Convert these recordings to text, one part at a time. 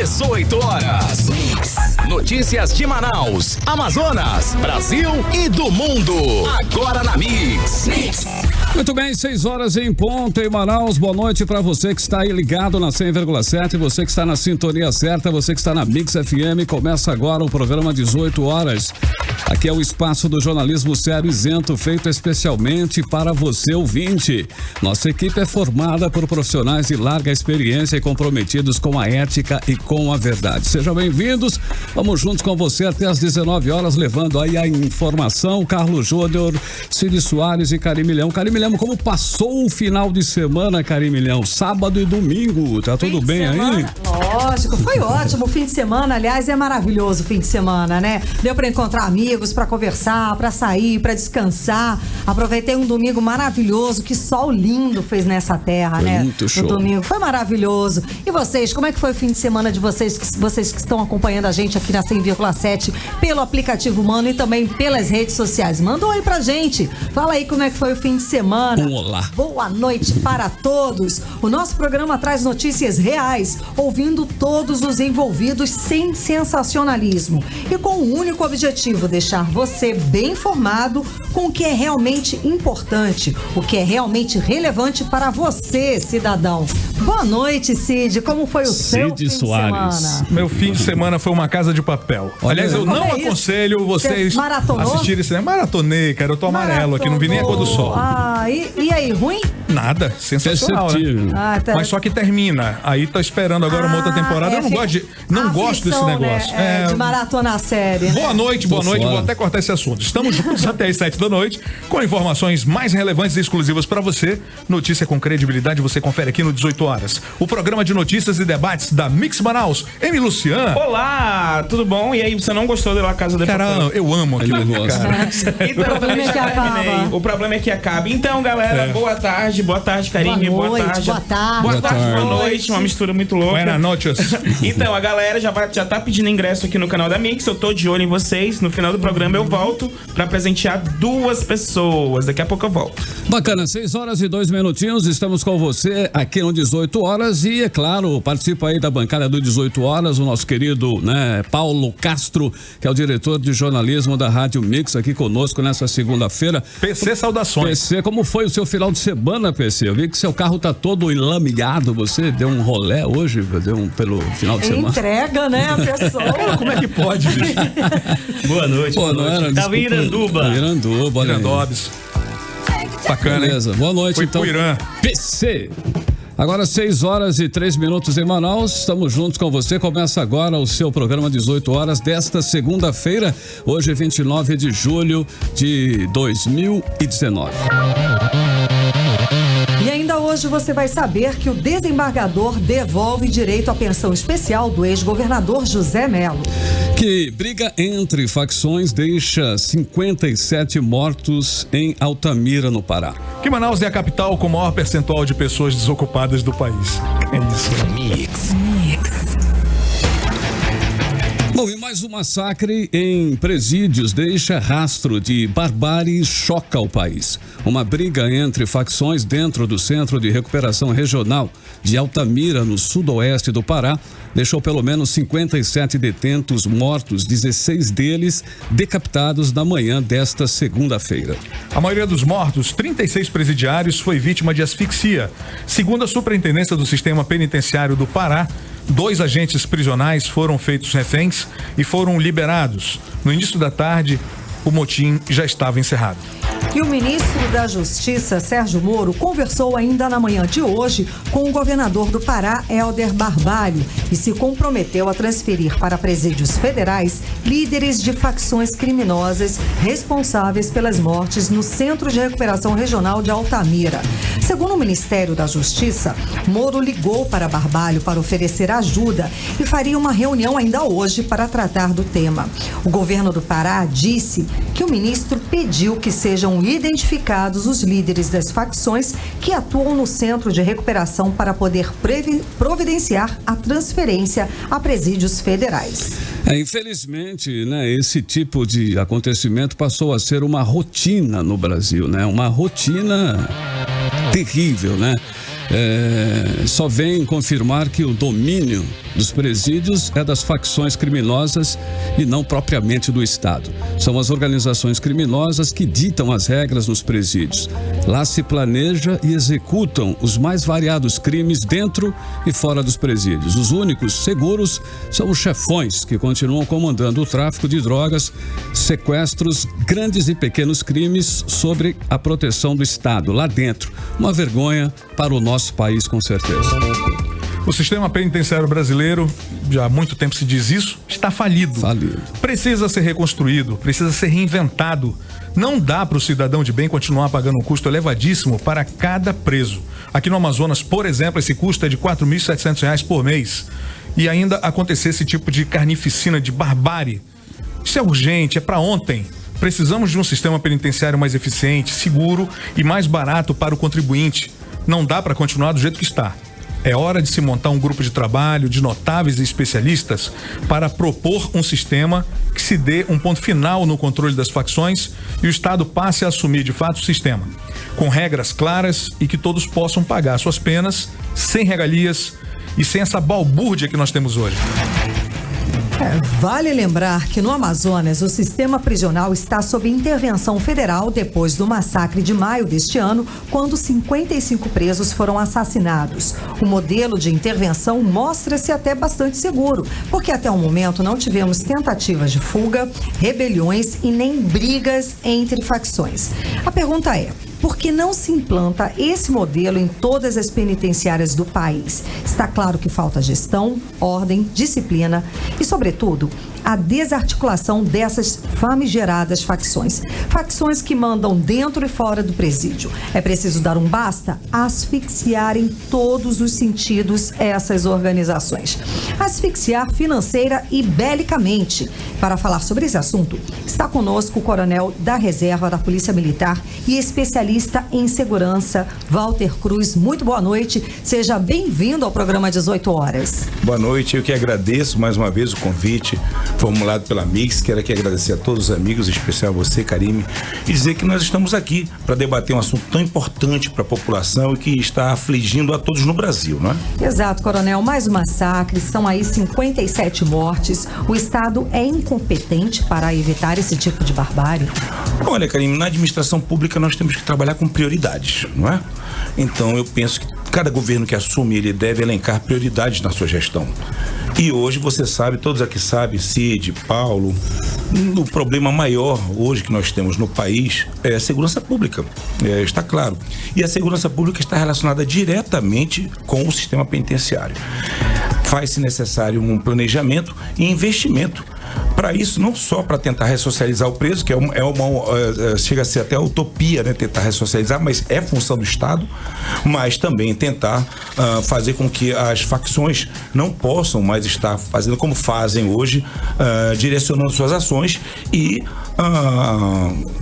18 horas. Notícias de Manaus, Amazonas, Brasil e do mundo. Agora na Mix. Muito bem, 6 horas em ponto em Manaus. Boa noite para você que está aí ligado na 100,7, você que está na sintonia certa, você que está na Mix FM. Começa agora o programa 18 horas. Aqui é o espaço do jornalismo sério isento, feito especialmente para você ouvinte. Nossa equipe é formada por profissionais de larga experiência e comprometidos com a ética e com a verdade. Sejam bem-vindos. Vamos juntos com você até às 19 horas, levando aí a informação. Carlos Júnior, Cid Soares e Karim Milhão. Karim Milhão, como passou o final de semana, Karim Milhão? Sábado e domingo, tá tudo bem aí? Lógico, foi ótimo o fim de semana. Aliás, é maravilhoso o fim de semana, né? Deu pra encontrar amigos, pra conversar, pra sair, pra descansar. Aproveitei um domingo maravilhoso, que sol lindo fez nessa terra, foi né? Muito show. No domingo, foi maravilhoso. E vocês, como é que foi o fim de semana de vocês que estão acompanhando a gente aqui na 100,7 pelo aplicativo Mano e também pelas redes sociais? Manda um aí pra gente. Fala aí como é que foi o fim de semana. Olá. Boa noite para todos. O nosso programa traz notícias reais, ouvindo todos os envolvidos sem sensacionalismo e com o único objetivo, deixar você bem informado com o que é realmente importante, o que é realmente relevante para você, cidadão. Boa noite, Cid. Como foi o seu fim Soares. de semana? Meu fim de semana foi uma casa de papel. Aliás, eu não aconselho vocês assistirem isso. Maratonei, cara. Eu tô amarelo aqui, não vi nem a cor do sol. Ah, e aí, ruim? Nada, sensacional, né? Tá. Mas só que termina. Aí tá esperando agora uma outra temporada. Eu não gosto desse negócio. Né? De maratona a série. Né? Boa noite. Vou até cortar esse assunto. Estamos juntos até as 7 da noite com informações mais relevantes e exclusivas para você. Notícia com credibilidade você confere aqui no 18 horas. O programa de notícias e debates da Mix Manaus. Emi Lucian. Olá, tudo bom? E aí, você não gostou da Casa de Papel? Cara, eu amo aquilo, cara. Então, o problema é que acaba. O problema é que acaba. Então, galera, boa tarde, Karine, boa tarde. Boa noite, uma mistura muito louca. Buenas noches. Então, a galera já tá pedindo ingresso aqui no canal da Mix, eu tô de olho em vocês. No final do programa eu volto pra presentear 2 pessoas. Daqui a pouco eu volto. Bacana, 6 horas e 2 minutinhos, estamos com você aqui no 18 horas e, é claro, participa aí da bancada do 18 horas, o nosso querido, né, Paulo Castro, que é o diretor de jornalismo da Rádio Mix, aqui conosco nessa segunda-feira. PC, saudações. PC, como foi o seu final de semana, PC? Eu vi que seu carro tá todo enlameado, você deu um rolé hoje, pelo final de semana. Entrega, né, a pessoa. Como é que pode, bicho? Boa noite. Pô, não era, tava em Iranduba. Irandobes. Bacana, beleza. Hein? Boa noite, foi então. Irã. PC. Agora 6 horas e 3 minutos em Manaus, estamos juntos com você, começa agora o seu programa 18 horas desta segunda-feira, hoje 29 de julho de 2019. E ainda hoje você vai saber que o desembargador devolve direito à pensão especial do ex-governador José Melo. Que briga entre facções deixa 57 mortos em Altamira, no Pará. Que Manaus é a capital com o maior percentual de pessoas desocupadas do país. É isso. Mix. Bom, e mais um massacre em presídios deixa rastro de barbárie e choca o país. Uma briga entre facções dentro do Centro de Recuperação Regional de Altamira, no sudoeste do Pará, deixou pelo menos 57 detentos mortos, 16 deles decapitados na manhã desta segunda-feira. A maioria dos mortos, 36 presidiários, foi vítima de asfixia. Segundo a Superintendência do Sistema Penitenciário do Pará, 2 agentes prisionais foram feitos reféns e foram liberados. No início da tarde, o motim já estava encerrado. E o ministro da Justiça, Sérgio Moro, conversou ainda na manhã de hoje com o governador do Pará, Helder Barbalho, e se comprometeu a transferir para presídios federais líderes de facções criminosas responsáveis pelas mortes no Centro de Recuperação Regional de Altamira. Segundo o Ministério da Justiça, Moro ligou para Barbalho para oferecer ajuda e faria uma reunião ainda hoje para tratar do tema. O governo do Pará disse que o ministro pediu que sejam identificados os líderes das facções que atuam no Centro de Recuperação para poder providenciar a transferência a presídios federais. Infelizmente, né, esse tipo de acontecimento passou a ser uma rotina no Brasil, né? Uma rotina terrível, né? só vem confirmar que o domínio dos presídios é das facções criminosas e não propriamente do Estado. São as organizações criminosas que ditam as regras nos presídios. Lá se planeja e executam os mais variados crimes dentro e fora dos presídios. Os únicos seguros são os chefões, que continuam comandando o tráfico de drogas, sequestros, grandes e pequenos crimes sobre a proteção do Estado lá dentro. Uma vergonha para o nosso país, com certeza. O sistema penitenciário brasileiro, já há muito tempo se diz isso, está falido. Precisa ser reconstruído, precisa ser reinventado. Não dá para o cidadão de bem continuar pagando um custo elevadíssimo para cada preso. Aqui no Amazonas, por exemplo, esse custo é de R$ 4.700 por mês. E ainda acontecer esse tipo de carnificina, de barbárie. Isso é urgente, é para ontem. Precisamos de um sistema penitenciário mais eficiente, seguro e mais barato para o contribuinte. Não dá para continuar do jeito que está. É hora de se montar um grupo de trabalho de notáveis especialistas para propor um sistema que se dê um ponto final no controle das facções e o Estado passe a assumir de fato o sistema, com regras claras e que todos possam pagar suas penas sem regalias e sem essa balbúrdia que nós temos hoje. Vale lembrar que no Amazonas o sistema prisional está sob intervenção federal depois do massacre de maio deste ano, quando 55 presos foram assassinados. O modelo de intervenção mostra-se até bastante seguro, porque até o momento não tivemos tentativas de fuga, rebeliões e nem brigas entre facções. A pergunta é: por que não se implanta esse modelo em todas as penitenciárias do país? Está claro que falta gestão, ordem, disciplina e, sobretudo, a desarticulação dessas famigeradas facções. Facções que mandam dentro e fora do presídio. É preciso dar um basta, asfixiar em todos os sentidos essas organizações. Asfixiar financeira e belicamente. Para falar sobre esse assunto, está conosco o coronel da reserva da Polícia Militar e especialista em segurança, Walter Cruz. Muito boa noite, seja bem-vindo ao programa 18 horas. Boa noite, eu que agradeço mais uma vez o convite formulado pela Mix. Quero aqui agradecer a todos os amigos, em especial a você, Karime, e dizer que nós estamos aqui para debater um assunto tão importante para a população e que está afligindo a todos no Brasil, não é? Exato, coronel. Mais um massacre, são aí 57 mortes. O Estado é incompetente para evitar esse tipo de barbárie? Olha, Karime, na administração pública nós temos que trabalhar com prioridades, não é? Então eu penso que cada governo que assume, ele deve elencar prioridades na sua gestão. E hoje você sabe, todos aqui sabem, Cid, Paulo, o problema maior hoje que nós temos no país é a segurança pública, está claro. E a segurança pública está relacionada diretamente com o sistema penitenciário. Faz-se necessário um planejamento e investimento. Para isso, não só para tentar ressocializar o preso, que chega a ser até a utopia, né, tentar ressocializar, mas é função do Estado, mas também tentar fazer com que as facções não possam mais estar fazendo como fazem hoje, direcionando suas ações e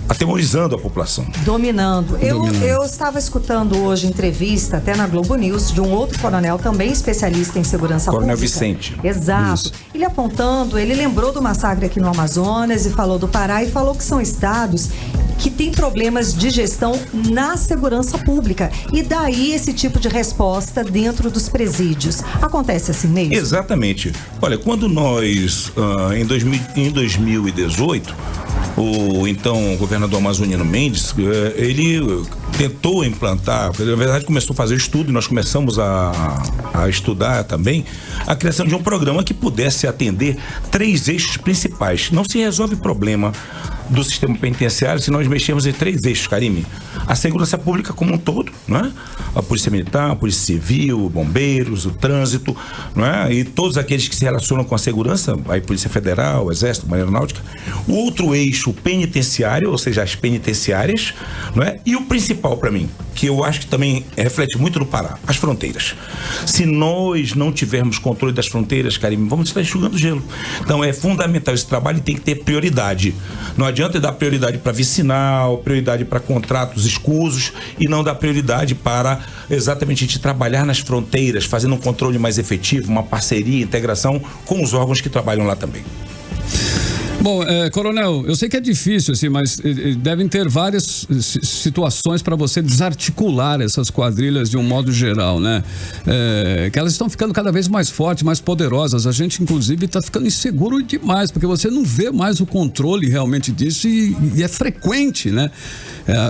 atemorizando a população. Dominando. Eu estava escutando hoje entrevista, até na Globo News, de um outro coronel, também especialista em segurança pública. Coronel Vicente. Exato. Isso. Ele apontando, ele lembrou do massacre aqui no Amazonas e falou do Pará e falou que são estados que têm problemas de gestão na segurança pública. E daí esse tipo de resposta dentro dos presídios. Acontece assim mesmo? Exatamente. Olha, quando nós, em 2018, o então governador amazoniano Mendes, ele tentou implantar, na verdade começou a fazer estudo e nós começamos a estudar também a criação de um programa que pudesse atender 3 eixos principais. Não se resolve problema do sistema penitenciário se nós mexermos em 3 eixos, Karime. A segurança pública como um todo, não é? A Polícia Militar, a Polícia Civil, bombeiros, o trânsito, não é? E todos aqueles que se relacionam com a segurança, a Polícia Federal, o Exército, a Aeronáutica. O outro eixo penitenciário, ou seja, as penitenciárias, não é? E o principal para mim, que eu acho que também reflete muito no Pará, as fronteiras. Se nós não tivermos controle das fronteiras, Karime, vamos estar enxugando gelo. Então é fundamental esse trabalho e tem que ter prioridade. Não adianta dar prioridade para vicinal, prioridade para contratos escusos e não dar prioridade para exatamente a gente trabalhar nas fronteiras, fazendo um controle mais efetivo, uma parceria, integração com os órgãos que trabalham lá também. Bom, Coronel, eu sei que é difícil, assim, mas devem ter várias situações para você desarticular essas quadrilhas de um modo geral, né? Que elas estão ficando cada vez mais fortes, mais poderosas. A gente, inclusive, está ficando inseguro demais, porque você não vê mais o controle realmente disso e é frequente, né?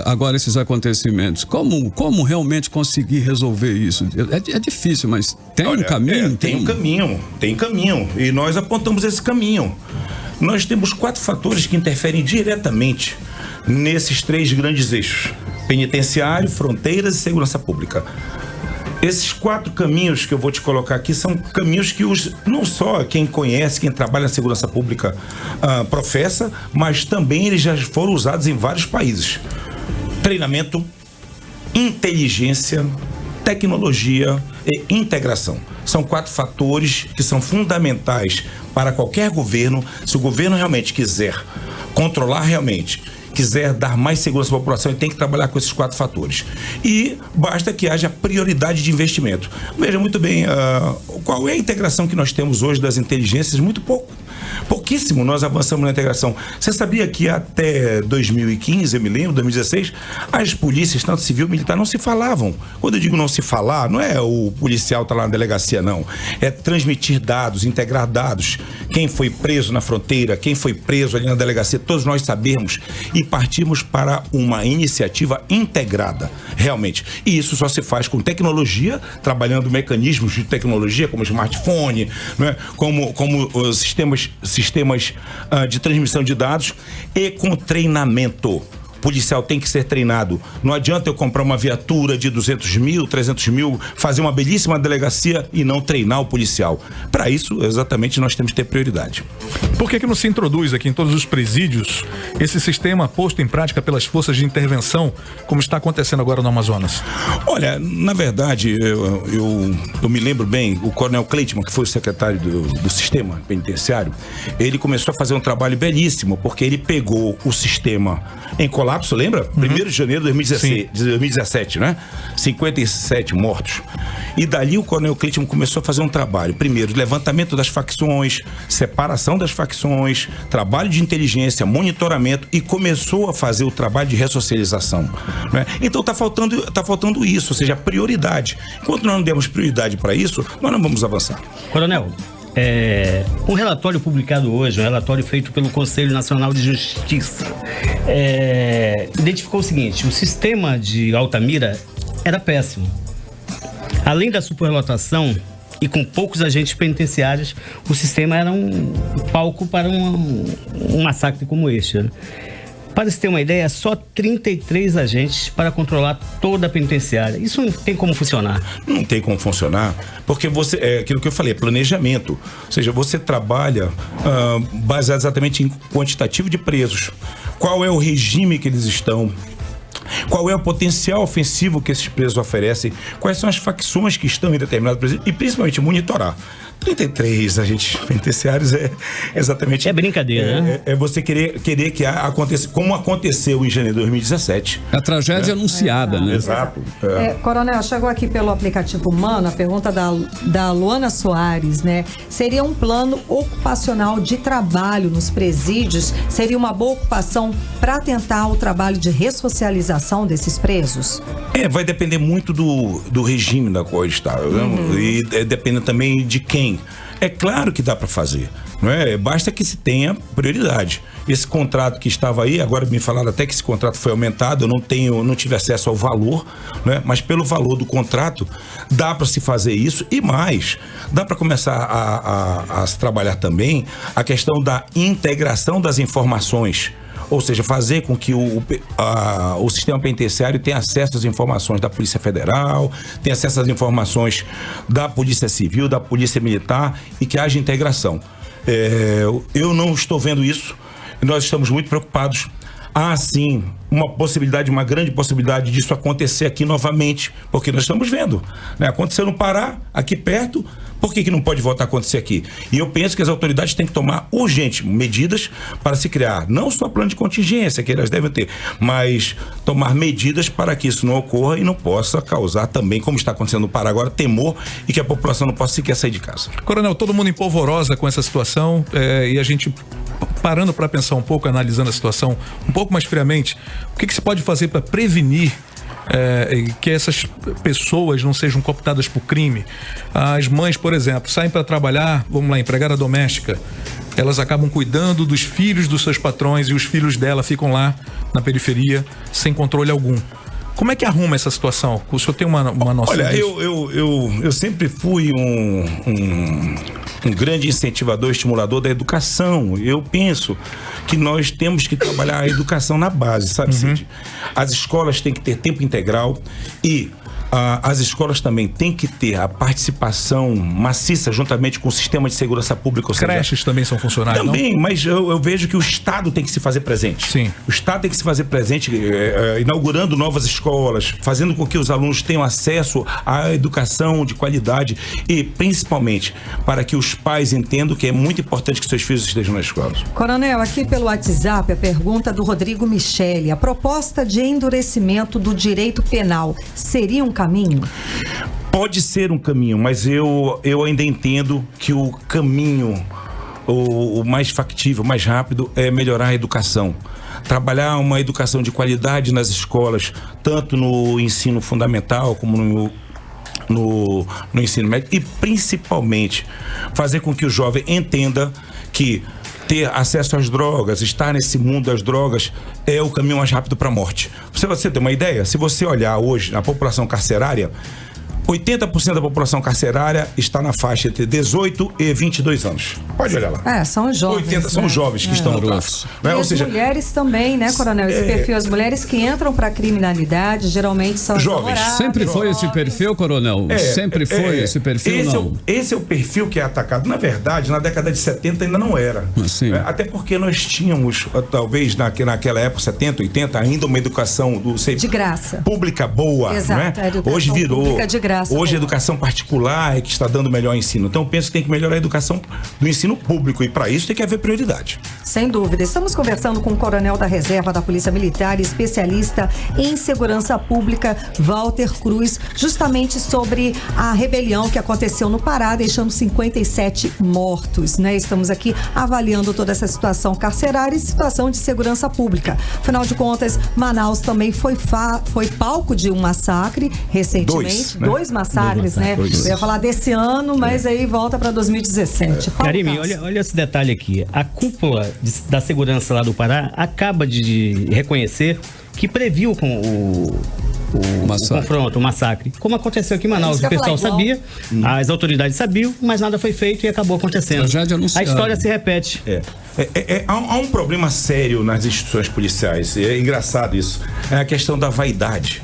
Agora, esses acontecimentos. Como realmente conseguir resolver isso? É difícil, mas tem um caminho? Tem um caminho. E nós apontamos esse caminho. Nós temos 4 fatores que interferem diretamente nesses 3 grandes eixos: penitenciário, fronteiras e segurança pública. Esses 4 caminhos que eu vou te colocar aqui são caminhos que não só quem conhece, quem trabalha na segurança pública professa, mas também eles já foram usados em vários países: treinamento, inteligência, tecnologia e integração. São 4 fatores que são fundamentais para qualquer governo. Se o governo realmente quiser controlar quiser dar mais segurança à população, ele tem que trabalhar com esses 4 fatores. E basta que haja prioridade de investimento. Veja muito bem, qual é a integração que nós temos hoje das inteligências? Muito pouquíssimo nós avançamos na integração. Você sabia que até 2015, eu me lembro, 2016, as polícias, tanto civil e militar, não se falavam. Quando eu digo não se falar, não é o policial estar lá na delegacia, não. É transmitir dados, integrar dados. Quem foi preso na fronteira, quem foi preso ali na delegacia, todos nós sabemos. E partimos para uma iniciativa integrada, realmente. E isso só se faz com tecnologia, trabalhando mecanismos de tecnologia, como smartphone, né? como sistemas de transmissão de dados, e com treinamento. O policial tem que ser treinado. Não adianta eu comprar uma viatura de 200 mil, 300 mil, fazer uma belíssima delegacia e não treinar o policial. Para isso, exatamente, nós temos que ter prioridade. Por que não se introduz aqui em todos os presídios esse sistema posto em prática pelas forças de intervenção, como está acontecendo agora no Amazonas? Olha, na verdade, eu me lembro bem, o Coronel Cleitman, que foi o secretário do sistema penitenciário, ele começou a fazer um trabalho belíssimo, porque ele pegou o sistema em colapso, lembra? 1º de janeiro de 2017, né? 57 mortos. E dali o Coronel Cleitman começou a fazer um trabalho. Primeiro, levantamento das facções, separação das facções, trabalho de inteligência, monitoramento, e começou a fazer o trabalho de ressocialização, né? Então tá faltando isso, ou seja, prioridade. Enquanto nós não demos prioridade para isso, nós não vamos avançar. Coronel, um relatório publicado hoje, um relatório feito pelo Conselho Nacional de Justiça, identificou o seguinte: o sistema de Altamira era péssimo. Além da superlotação e com poucos agentes penitenciários, o sistema era um palco para um massacre como este, né? Para você ter uma ideia, só 33 agentes para controlar toda a penitenciária. Isso não tem como funcionar. Não tem como funcionar, porque aquilo que eu falei, é planejamento. Ou seja, você trabalha baseado exatamente em quantitativo de presos. Qual é o regime que eles estão? Qual é o potencial ofensivo que esses presos oferecem? Quais são as facções que estão em determinado presídio? E principalmente monitorar. 33 agentes penitenciários é exatamente... É brincadeira, né? É você querer que aconteça, como aconteceu em janeiro de 2017. A tragédia anunciada, né? Exato. Coronel, chegou aqui pelo aplicativo Humano a pergunta da Luana Soares, né? Seria um plano ocupacional de trabalho nos presídios? Seria uma boa ocupação para tentar o trabalho de ressocialização desses presos? Vai depender muito do regime da qual está. E depende também de quem. É claro que dá para fazer, não é? Basta que se tenha prioridade. Esse contrato que estava aí, agora me falaram até que esse contrato foi aumentado, eu não tive acesso ao valor, né? Mas pelo valor do contrato, dá para se fazer isso e mais. Dá para começar a se trabalhar também a questão da integração das informações. Ou seja, fazer com que o sistema penitenciário tenha acesso às informações da Polícia Federal, tenha acesso às informações da Polícia Civil, da Polícia Militar, e que haja integração. Eu não estou vendo isso, e nós estamos muito preocupados. Há, sim, uma grande possibilidade disso acontecer aqui novamente, porque nós estamos vendo, né? Aconteceu no Pará, aqui perto, por que não pode voltar a acontecer aqui? E eu penso que as autoridades têm que tomar urgente medidas para se criar, não só plano de contingência, que elas devem ter, mas tomar medidas para que isso não ocorra e não possa causar também, como está acontecendo no Pará agora, temor, e que a população não possa sequer sair de casa. Coronel, todo mundo em polvorosa com essa situação, e a gente parando para pensar um pouco, analisando a situação um pouco mais friamente, o que se pode fazer para prevenir que essas pessoas não sejam cooptadas por crime? As mães, por exemplo, saem para trabalhar, vamos lá, empregada doméstica, elas acabam cuidando dos filhos dos seus patrões e os filhos dela ficam lá na periferia sem controle algum. Como é que arruma essa situação? O senhor tem uma noção Olha, disso? eu sempre fui um grande incentivador, estimulador da educação. Eu penso que nós temos que trabalhar a educação na base, sabe, Cid? As escolas têm que ter tempo integral e as escolas também têm que ter a participação maciça juntamente com o sistema de segurança pública. Ou seja, creches também são funcionários, também, não? Mas eu vejo que o Estado tem que se fazer presente. Sim. O Estado tem que se fazer presente, inaugurando novas escolas, fazendo com que os alunos tenham acesso à educação de qualidade e, principalmente, para que os pais entendam que é muito importante que seus filhos estejam nas escolas. Coronel, aqui pelo WhatsApp, a pergunta do Rodrigo Michele. A proposta de endurecimento do direito penal seria um caminho? Pode ser um caminho, mas eu ainda entendo que o caminho, o mais factível, mais rápido, é melhorar a educação. Trabalhar uma educação de qualidade nas escolas, tanto no ensino fundamental como no ensino médio, e principalmente fazer com que o jovem entenda que ter acesso às drogas, estar nesse mundo das drogas é o caminho mais rápido para a morte. Se você ter uma ideia, se você olhar hoje na população carcerária, 80% da população carcerária está na faixa entre 18 e 22 anos. Pode olhar lá. São os jovens. 80 são os jovens que estão no tráfico. E as mulheres também, né, Coronel? Esse perfil, as mulheres que entram para a criminalidade, geralmente são jovens. Sempre foi esse perfil, Coronel? Sempre foi esse perfil, não? Esse é o perfil que é atacado. Na verdade, na década de 70 ainda não era. Até porque nós tínhamos, talvez naquela época, 70, 80, ainda uma educação de graça. Pública boa. Exato. Né? Hoje virou. De graça. Hoje a educação particular é que está dando melhor ensino. Então eu penso que tem que melhorar a educação do ensino público e para isso tem que haver prioridade. Sem dúvida. Estamos conversando com o coronel da reserva da Polícia Militar, especialista em segurança pública, Walter Cruz, justamente sobre a rebelião que aconteceu no Pará, deixando 57 mortos, né? Estamos aqui avaliando toda essa situação carcerária e situação de segurança pública. Afinal de contas, Manaus também foi palco de um massacre recentemente. Dois massacres, né? Eu ia falar desse ano, mas aí volta para 2017. Karime, olha esse detalhe aqui. A cúpula da segurança lá do Pará acaba de reconhecer que previu com o confronto, o massacre. Como aconteceu aqui em Manaus, o pessoal sabia, as autoridades sabiam, mas nada foi feito e acabou acontecendo. A história se repete. Há um problema sério nas instituições policiais. É engraçado isso. É a questão da vaidade.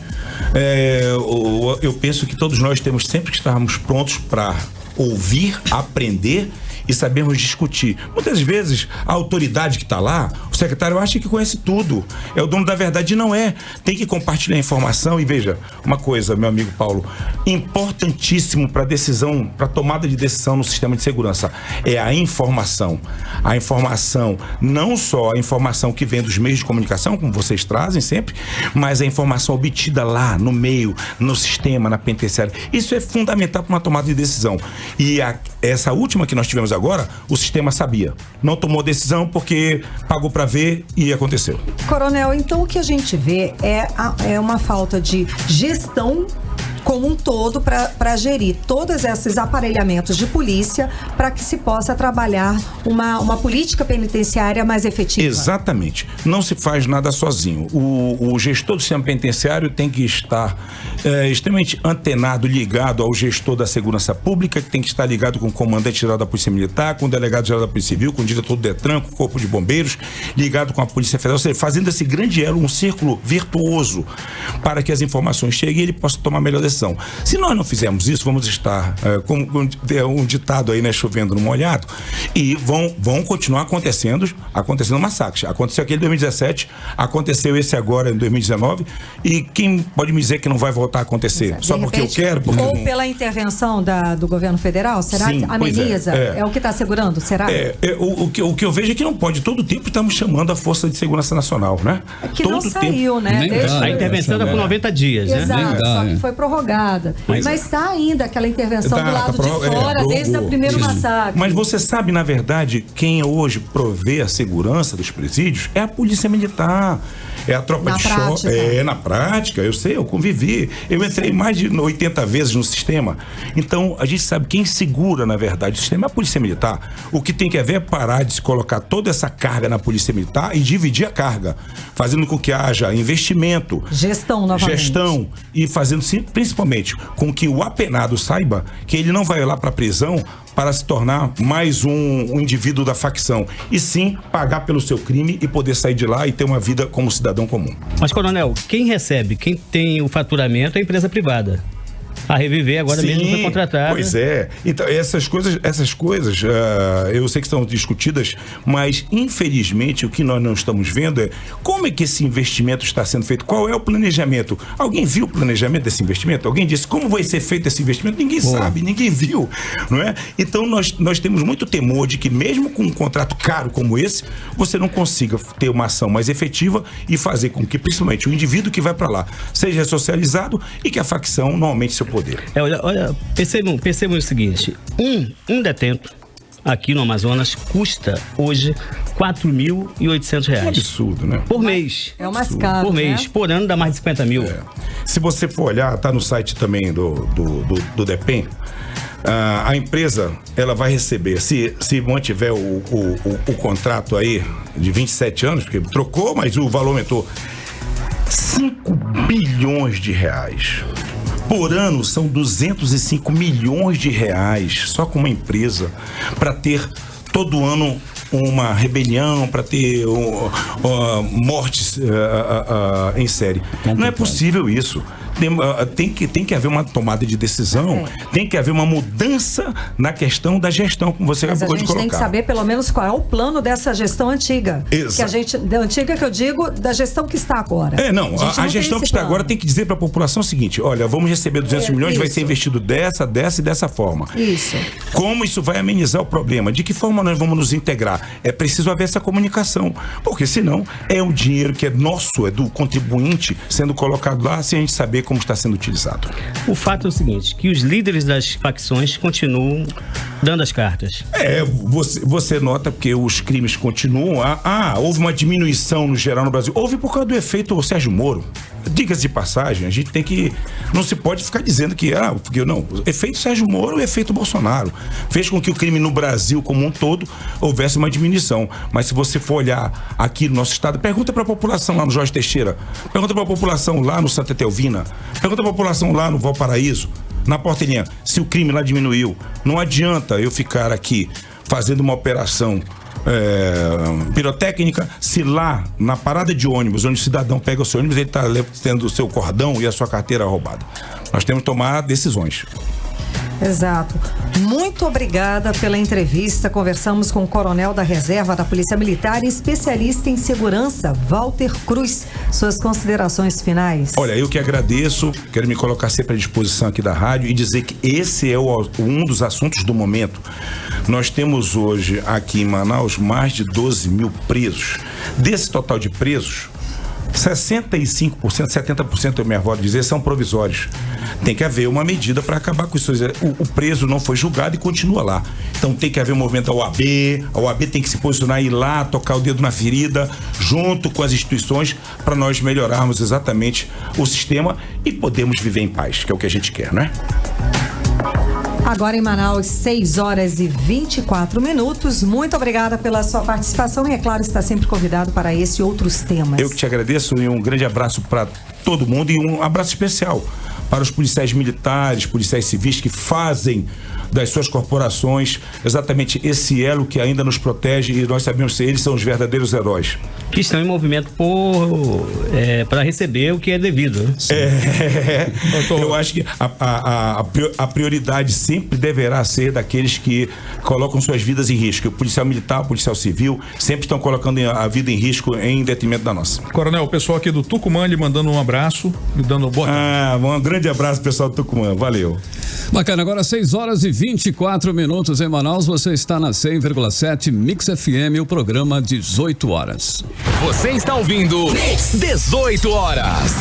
Eu penso que todos nós temos sempre que estarmos prontos para ouvir, aprender e sabermos discutir. Muitas vezes a autoridade que está lá, o secretário acha que conhece tudo, é o dono da verdade, não é. Tem que compartilhar a informação. E veja, uma coisa, meu amigo Paulo, importantíssimo para decisão, para tomada de decisão no sistema de segurança, é a informação. A informação, não só a informação que vem dos meios de comunicação, como vocês trazem sempre, mas a informação obtida lá no meio, no sistema, na penitenciária. Isso é fundamental para uma tomada de decisão. E essa última que nós tivemos agora, o sistema sabia. Não tomou decisão porque pagou para ver e aconteceu. Coronel, então o que a gente vê é uma falta de gestão como um todo para gerir todos esses aparelhamentos de polícia para que se possa trabalhar uma política penitenciária mais efetiva. Exatamente. Não se faz nada sozinho. O gestor do sistema penitenciário tem que estar extremamente antenado, ligado ao gestor da segurança pública, que tem que estar ligado com o comandante-geral da Polícia Militar, com o delegado-geral da Polícia Civil, com o diretor do Detran, com o Corpo de Bombeiros, ligado com a Polícia Federal, ou seja, fazendo esse grande elo, um círculo virtuoso para que as informações cheguem e ele possa tomar a melhor decisão. Se nós não fizermos isso, vamos estar como um ditado aí, né, chovendo no molhado, e vão continuar acontecendo massacres. Aconteceu aquele em 2017, aconteceu esse agora em 2019, e quem pode me dizer que não vai voltar a acontecer? Só porque eu quero? Ou pela intervenção do governo federal? Será que ameniza? É o que está segurando? Será? O que eu vejo é que não pode. Todo tempo estamos chamando a Força de Segurança Nacional, né? Que todo não saiu, né? A intervenção era por 90 dias, né? Exato, só que foi prorrogado. prorrogada. Mas está ainda aquela intervenção do lado de fora, desde o primeiro massacre. Mas você sabe, na verdade, quem hoje provê a segurança dos presídios é a Polícia Militar. É a tropa de choque. Na prática, eu sei, eu convivi. Eu entrei mais de 80 vezes no sistema. Então, a gente sabe quem segura, na verdade, o sistema é a Polícia Militar. O que tem que haver é parar de se colocar toda essa carga na Polícia Militar e dividir a carga, fazendo com que haja investimento, gestão novamente. E fazendo, principalmente, com que o apenado saiba que ele não vai lá para a prisão para se tornar mais um indivíduo da facção, e sim pagar pelo seu crime e poder sair de lá e ter uma vida como cidadão comum. Mas, coronel, quem recebe, quem tem o faturamento é a empresa privada. A Reviver agora mesmo foi contratada. Pois é. Então, essas coisas, eu sei que estão discutidas, mas infelizmente o que nós não estamos vendo é como é que esse investimento está sendo feito, qual é o planejamento. Alguém viu o planejamento desse investimento? Alguém disse como vai ser feito esse investimento? Ninguém sabe, ninguém viu, não é? Então nós temos muito temor de que mesmo com um contrato caro como esse, você não consiga ter uma ação mais efetiva e fazer com que principalmente o indivíduo que vai para lá seja socializado e que a facção não aumente seu poder. Olha, percebam o seguinte, um detento aqui no Amazonas custa hoje R$4.800. É um absurdo, né? Por mês. É o mais caro, por mês, né? por ano dá mais de 50 mil. Se você for olhar, tá no site também do DEPEN, a empresa, ela vai receber, se mantiver o contrato aí de 27 anos, porque trocou, mas o valor aumentou, R$5 bilhões. Por ano são 205 milhões de reais só com uma empresa para ter todo ano uma rebelião, para ter mortes em série. Não é possível isso. Tem que haver uma tomada de decisão, tem que haver uma mudança na questão da gestão, como você acabou de colocar. A gente tem que saber pelo menos qual é o plano dessa gestão antiga. Exato. Da antiga que eu digo, da gestão que está agora. A gestão que está agora tem que dizer para a população o seguinte, olha, vamos receber 200 milhões, vai ser investido dessa e dessa forma. Isso. Como isso vai amenizar o problema? De que forma nós vamos nos integrar? É preciso haver essa comunicação, porque senão é um dinheiro que é nosso, é do contribuinte, sendo colocado lá sem a gente saber como está sendo utilizado. O fato é o seguinte, que os líderes das facções continuam dando as cartas. Você nota que os crimes continuam. Houve uma diminuição no geral no Brasil. Houve por causa do efeito Sérgio Moro. Diga-se de passagem, a gente tem que... Não se pode ficar dizendo que... porque não, o efeito Sérgio Moro e o efeito Bolsonaro fez com que o crime no Brasil como um todo houvesse uma diminuição. Mas se você for olhar aqui no nosso estado, pergunta para a população lá no Jorge Teixeira, pergunta para a população lá no Santa Etelvina, pergunta para a população lá no Valparaíso, na Portelinha, se o crime lá diminuiu. Não adianta eu ficar aqui fazendo uma operação pirotécnica, se lá na parada de ônibus, onde o cidadão pega o seu ônibus, ele está tendo o seu cordão e a sua carteira roubada. Nós temos que tomar decisões. Exato. Muito obrigada pela entrevista. Conversamos com o coronel da reserva da Polícia Militar e especialista em segurança, Walter Cruz. Suas considerações finais. Olha, eu que agradeço, quero me colocar sempre à disposição aqui da rádio e dizer que esse é um dos assuntos do momento. Nós temos hoje aqui em Manaus mais de 12 mil presos. Desse total de presos, 65%, 70%, eu me avó dizer, são provisórios. Tem que haver uma medida para acabar com isso. O preso não foi julgado e continua lá. Então tem que haver um movimento da OAB. A OAB tem que se posicionar e ir lá, tocar o dedo na ferida, junto com as instituições, para nós melhorarmos exatamente o sistema e podermos viver em paz, que é o que a gente quer, não é? Agora em Manaus, 6h24. Muito obrigada pela sua participação e, é claro, está sempre convidado para esse e outros temas. Eu que te agradeço e um grande abraço para todo mundo e um abraço especial para os policiais militares, policiais civis que fazem das suas corporações exatamente esse elo que ainda nos protege e nós sabemos que eles são os verdadeiros heróis. Que estão em movimento para receber o que é devido. Né? Eu acho que a prioridade sempre deverá ser daqueles que colocam suas vidas em risco. O policial militar, o policial civil sempre estão colocando a vida em risco em detrimento da nossa. Coronel, o pessoal aqui do Tucumã lhe mandando um abraço e dando boa tarde. Um grande abraço, pessoal do Tucumã. Valeu. Bacana, agora 6h24 em Manaus, você está na 100,7 Mix FM, o programa 18 horas. Você está ouvindo 18 horas.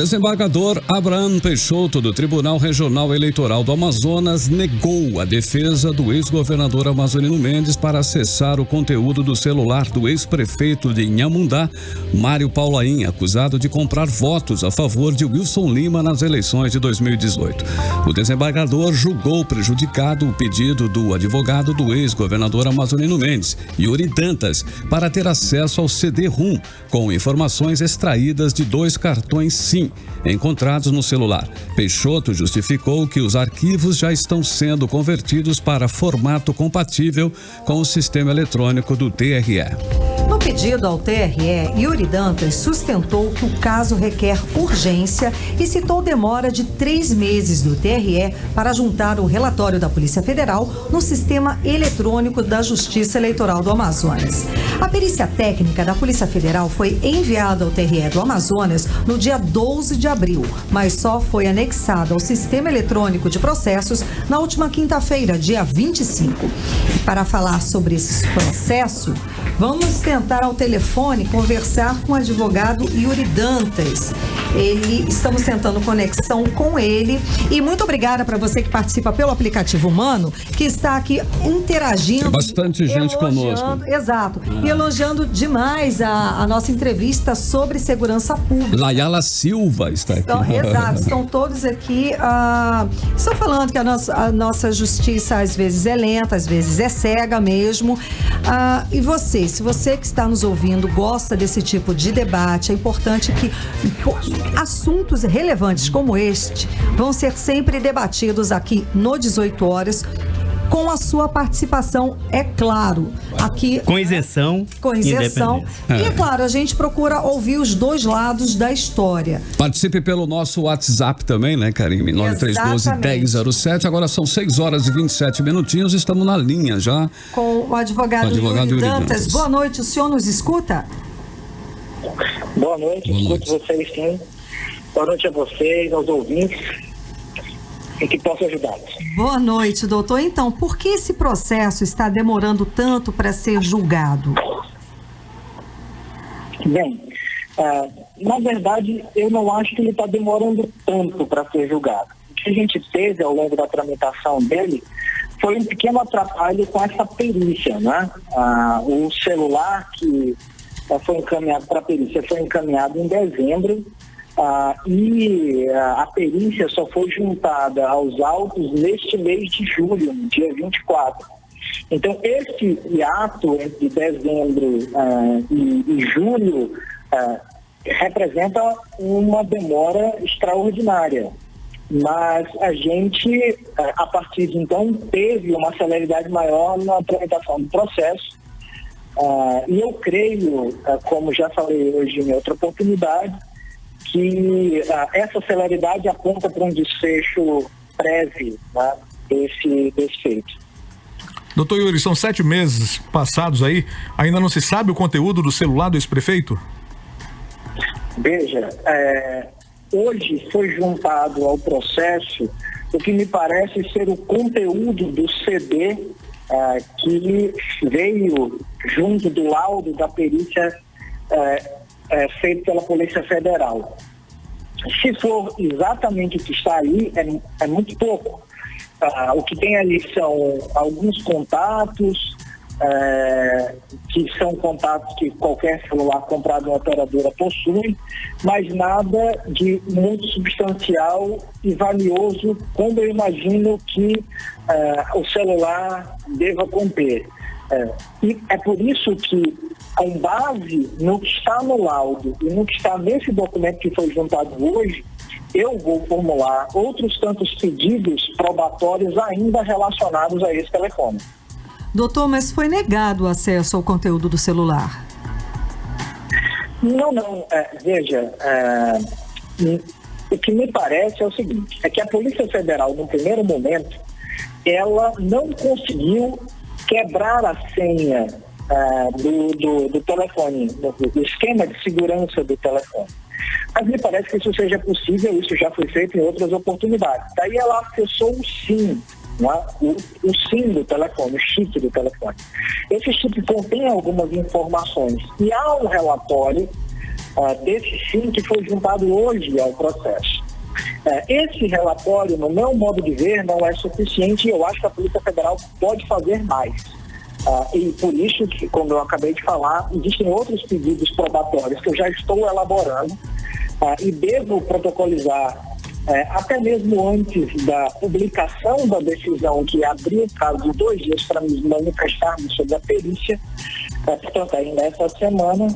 desembargador Abraham Peixoto, do Tribunal Regional Eleitoral do Amazonas, negou a defesa do ex-governador Amazonino Mendes para acessar o conteúdo do celular do ex-prefeito de Inhamundá, Mário Paulaim, acusado de comprar votos a favor de Wilson Lima nas eleições de 2018. O desembargador julgou prejudicado o pedido do advogado do ex-governador Amazonino Mendes, Yuri Dantas, para ter acesso ao CD-ROM com informações extraídas de 2 cartões SIM encontrados no celular. Peixoto justificou que os arquivos já estão sendo convertidos para formato compatível com o sistema eletrônico do TRE. No pedido ao TRE, Yuri Dantas sustentou que o caso requer urgência e citou demora de 3 meses do TRE para juntar o relatório da Polícia Federal no sistema eletrônico da Justiça Eleitoral do Amazonas. A perícia técnica da Polícia Federal foi enviada ao TRE do Amazonas no dia 12 de abril, mas só foi anexada ao sistema eletrônico de processos na última quinta-feira, dia 25. E para falar sobre esse processo, vamos tentar ao telefone conversar com o advogado Yuri Dantas. Estamos tentando conexão com ele. E muito obrigada para você que participa pelo aplicativo Humano, que está aqui interagindo. Tem bastante gente conosco. Exato. E elogiando demais a nossa entrevista sobre segurança pública. Layala Silva está aqui. Exato, estão todos aqui. Estão falando que a nossa justiça às vezes é lenta, às vezes é cega mesmo. E você, se você que está nos ouvindo gosta desse tipo de debate, é importante que assuntos relevantes como este vão ser sempre debatidos aqui no 18 horas, com a sua participação, é claro. Aqui, com isenção. E, é claro, a gente procura ouvir os dois lados da história. Participe pelo nosso WhatsApp também, né, Karime? 9312-1007. Agora são 6 horas e 27 minutinhos. Estamos na linha já. Com o advogado Yuri Dantas. Boa noite, o senhor nos escuta? Boa noite, escuto vocês sim. Boa noite a vocês, aos ouvintes, e que possa ajudá-los. Boa noite, doutor. Então, por que esse processo está demorando tanto para ser julgado? Bem, na verdade, eu não acho que ele está demorando tanto para ser julgado. O que a gente teve ao longo da tramitação dele foi um pequeno atrapalho com essa perícia, né? O celular que foi encaminhado para a perícia foi encaminhado em dezembro, e a perícia só foi juntada aos autos neste mês de julho, no dia 24. Então, esse hiato entre dezembro e julho representa uma demora extraordinária. Mas a gente, a partir de então, teve uma celeridade maior na tramitação do processo. E eu creio, como já falei hoje em outra oportunidade, que essa celeridade aponta para um desfecho breve, né, desse feito. Doutor Yuri, são 7 meses passados aí, ainda não se sabe o conteúdo do celular do ex-prefeito? Veja, hoje foi juntado ao processo o que me parece ser o conteúdo do CD que veio junto do laudo da perícia feito pela Polícia Federal. Se for exatamente o que está ali, é muito pouco. O que tem ali são alguns contatos, que são contatos que qualquer celular comprado em operadora possui, mas nada de muito substancial e valioso, como eu imagino que o celular deva conter. E é por isso que, com base no que está no laudo e no que está nesse documento que foi juntado hoje, eu vou formular outros tantos pedidos probatórios ainda relacionados a esse telefone. Doutor, mas foi negado o acesso ao conteúdo do celular? Não. Veja, o que me parece é o seguinte, é que a Polícia Federal, no primeiro momento, ela não conseguiu quebrar a senha do telefone, do esquema de segurança do telefone. Mas me parece que isso seja possível, isso já foi feito em outras oportunidades. Daí ela acessou o SIM, o SIM do telefone, o chip do telefone. Esse chip contém algumas informações e há um relatório desse sim que foi juntado hoje ao processo. Esse relatório, no meu modo de ver, não é suficiente e eu acho que a Polícia Federal pode fazer mais. E por isso que, como eu acabei de falar, existem outros pedidos probatórios que eu já estou elaborando e devo protocolizar até mesmo antes da publicação da decisão, que abriu o prazo de 2 dias para nos manifestarmos sobre a perícia, portanto, ainda essa semana,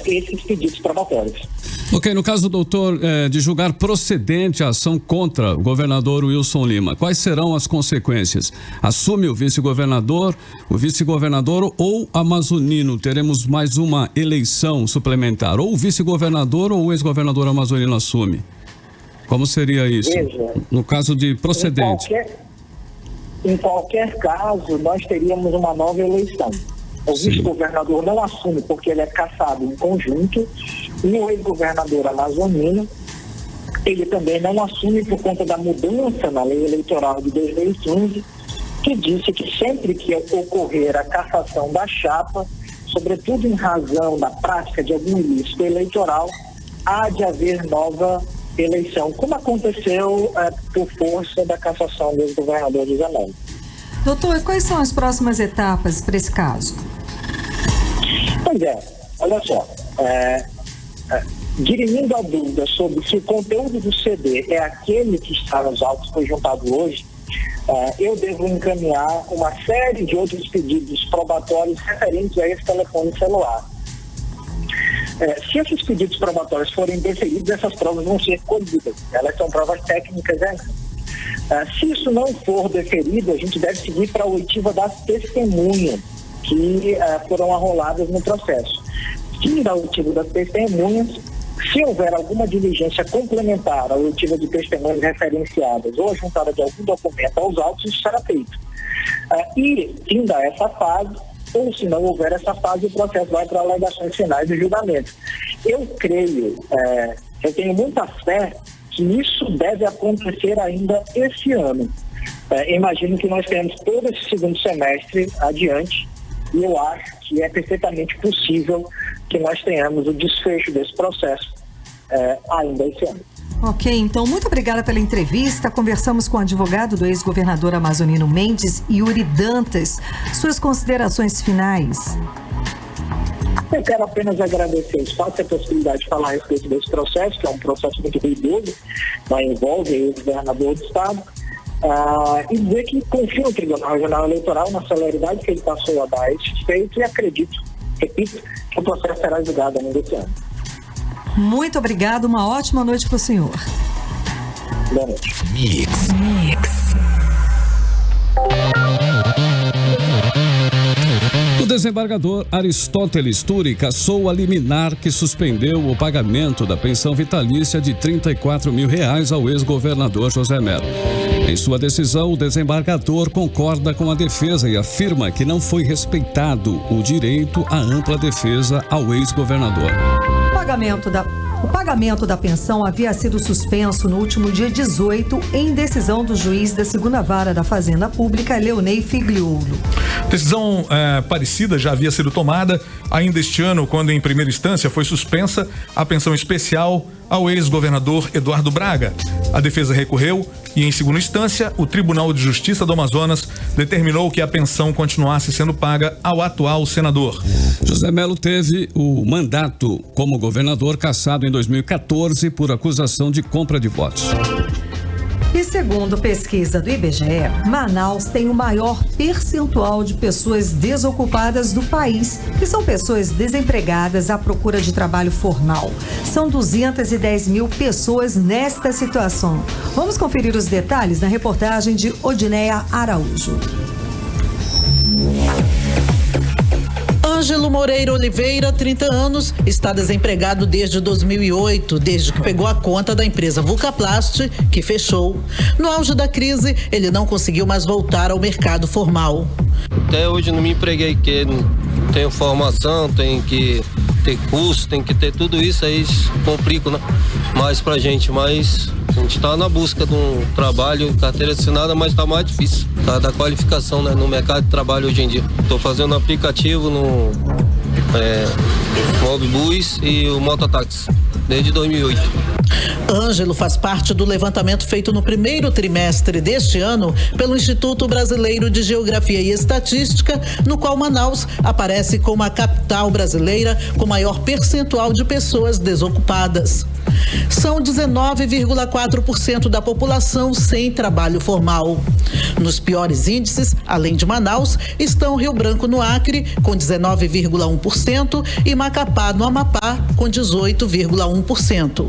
esses pedidos probatórios. Ok, no caso do doutor de julgar procedente a ação contra o governador Wilson Lima, quais serão as consequências? Assume o vice-governador ou amazonino? Teremos mais uma eleição suplementar? Ou o vice-governador ou o ex-governador amazonino assume? Como seria isso? Veja, no caso de procedente. Em qualquer caso, nós teríamos uma nova eleição. O vice-governador não assume porque ele é cassado em conjunto, e o ex-governador amazonino, ele também não assume por conta da mudança na lei eleitoral de 2015, que disse que sempre que ocorrer a cassação da chapa, sobretudo em razão da prática de algum ilícito eleitoral, há de haver nova eleição, como aconteceu por força da cassação do ex-governador de Zanelli. Doutor, e quais são as próximas etapas para esse caso? Pois olha só, dirimindo a dúvida sobre se o conteúdo do CD é aquele que está nos autos que foi juntado hoje, eu devo encaminhar uma série de outros pedidos probatórios referentes a esse telefone celular. Se esses pedidos probatórios forem deferidos, essas provas vão ser colhidas. Elas são provas técnicas, se isso não for deferido, a gente deve seguir para a oitiva das testemunhas que foram arroladas no processo. Fim da oitiva das testemunhas, se houver alguma diligência complementar à oitiva de testemunhas referenciadas ou a juntada de algum documento aos autos, isso será feito. E, finda essa fase, ou se não houver essa fase, o processo vai para alegações finais do julgamento. Eu creio, eu tenho muita fé que isso deve acontecer ainda esse ano. Imagino que nós temos todo esse segundo semestre adiante e eu acho que é perfeitamente possível que nós tenhamos o desfecho desse processo ainda esse ano. Ok, então muito obrigada pela entrevista. Conversamos com o advogado do ex-governador amazonino Mendes, Yuri Dantas. Suas considerações finais? Eu quero apenas agradecer o espaço e a possibilidade de falar a respeito desse processo, que é um processo muito ruidoso, mas envolve o ex-governador do Estado, e dizer que confio no Tribunal Regional Eleitoral na celeridade que ele passou a dar a esse feito e repito, que o processo será julgado ainda esse ano. Muito obrigado, uma ótima noite para o senhor. Boa noite. Mix. O desembargador Aristóteles Turi cassou a liminar que suspendeu o pagamento da pensão vitalícia de R$34 mil ao ex-governador José Mello. Em sua decisão, o desembargador concorda com a defesa e afirma que não foi respeitado o direito à ampla defesa ao ex-governador. O pagamento da pensão havia sido suspenso no último dia 18 em decisão do juiz da segunda vara da Fazenda Pública, Leonei Figliuolo. Decisão parecida já havia sido tomada ainda este ano, quando em primeira instância foi suspensa a pensão especial ao ex-governador Eduardo Braga. A defesa recorreu e, em segunda instância, o Tribunal de Justiça do Amazonas determinou que a pensão continuasse sendo paga ao atual senador. José Mello teve o mandato como governador cassado em 2014 por acusação de compra de votos. E segundo pesquisa do IBGE, Manaus tem o maior percentual de pessoas desocupadas do país, que são pessoas desempregadas à procura de trabalho formal. São 210 mil pessoas nesta situação. Vamos conferir os detalhes na reportagem de Odineia Araújo. Ângelo Moreira Oliveira, 30 anos, está desempregado desde 2008, desde que pegou a conta da empresa Vulcaplast, que fechou. No auge da crise, ele não conseguiu mais voltar ao mercado formal. Até hoje não me empreguei, porque não tenho formação, tem que ter curso, tem que ter tudo isso, aí complica, né? Mais pra gente, mas a gente tá na busca de um trabalho, carteira assinada, mas tá mais difícil, tá da qualificação, né, no mercado de trabalho hoje em dia. Tô fazendo aplicativo Mobibus e o mototáxi, desde 2008. Ângelo faz parte do levantamento feito no primeiro trimestre deste ano pelo Instituto Brasileiro de Geografia e Estatística, no qual Manaus aparece como a capital brasileira com maior percentual de pessoas desocupadas. São 19,4% da população sem trabalho formal. Nos piores índices, além de Manaus, estão Rio Branco no Acre, com 19,1%, e Macapá no Amapá, com 18,1%.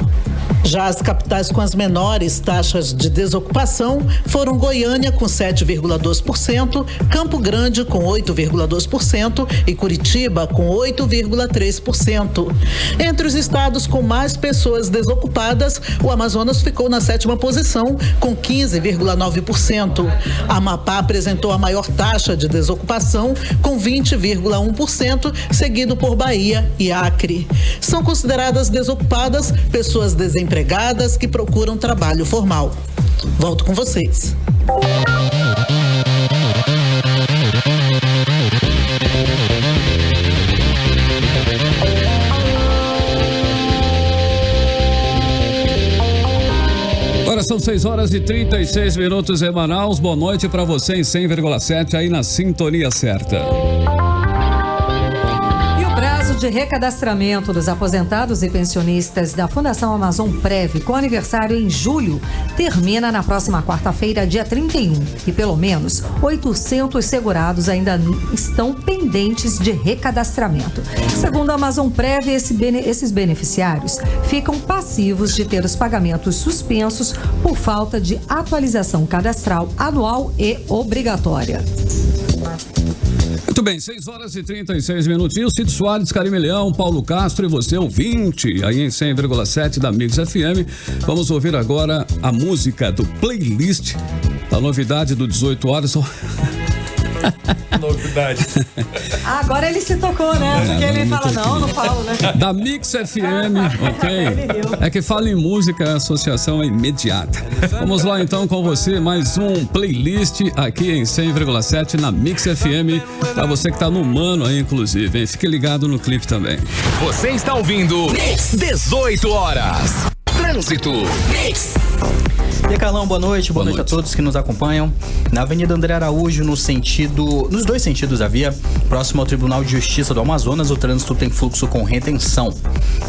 Já as capitais com as menores taxas de desocupação foram Goiânia, com 7,2%, Campo Grande, com 8,2% e Curitiba, com 8,3%. Entre os estados com mais pessoas desocupadas, o Amazonas ficou na 7ª posição, com 15,9%. Amapá apresentou a maior taxa de desocupação, com 20,1%, seguido por Bahia e Acre. São consideradas desocupadas pessoas desempregadas que procuram trabalho formal. Volto com vocês. Agora são 6h36 em Manaus. Boa noite para você em 100,7 aí na sintonia certa. De recadastramento dos aposentados e pensionistas da Fundação Amazon Prev com aniversário em julho termina na próxima quarta-feira, dia 31, e pelo menos 800 segurados ainda estão pendentes de recadastramento. Segundo a Amazon Prev, esses beneficiários ficam passivos de ter os pagamentos suspensos por falta de atualização cadastral anual e obrigatória. Muito bem, 6h36. Cid Soares, Karime Leão, Paulo Castro e você, ouvinte, aí em 100,7 da Mix FM. Vamos ouvir agora a música do playlist, a novidade do 18 horas. Novidade. Agora ele se tocou, né? Porque ele fala, não falo, né? Da Mix FM, ok? É que fala em música, a associação é imediata. Vamos lá então com você, mais um playlist aqui em 100,7 na Mix FM. Pra você que tá no Mano aí, inclusive, hein? Fique ligado no clipe também. Você está ouvindo Mix 18 horas. Trânsito. Mix. E aí, Carlão, boa noite a todos que nos acompanham. Na Avenida André Araújo, nos dois sentidos da via, próximo ao Tribunal de Justiça do Amazonas, o trânsito tem fluxo com retenção.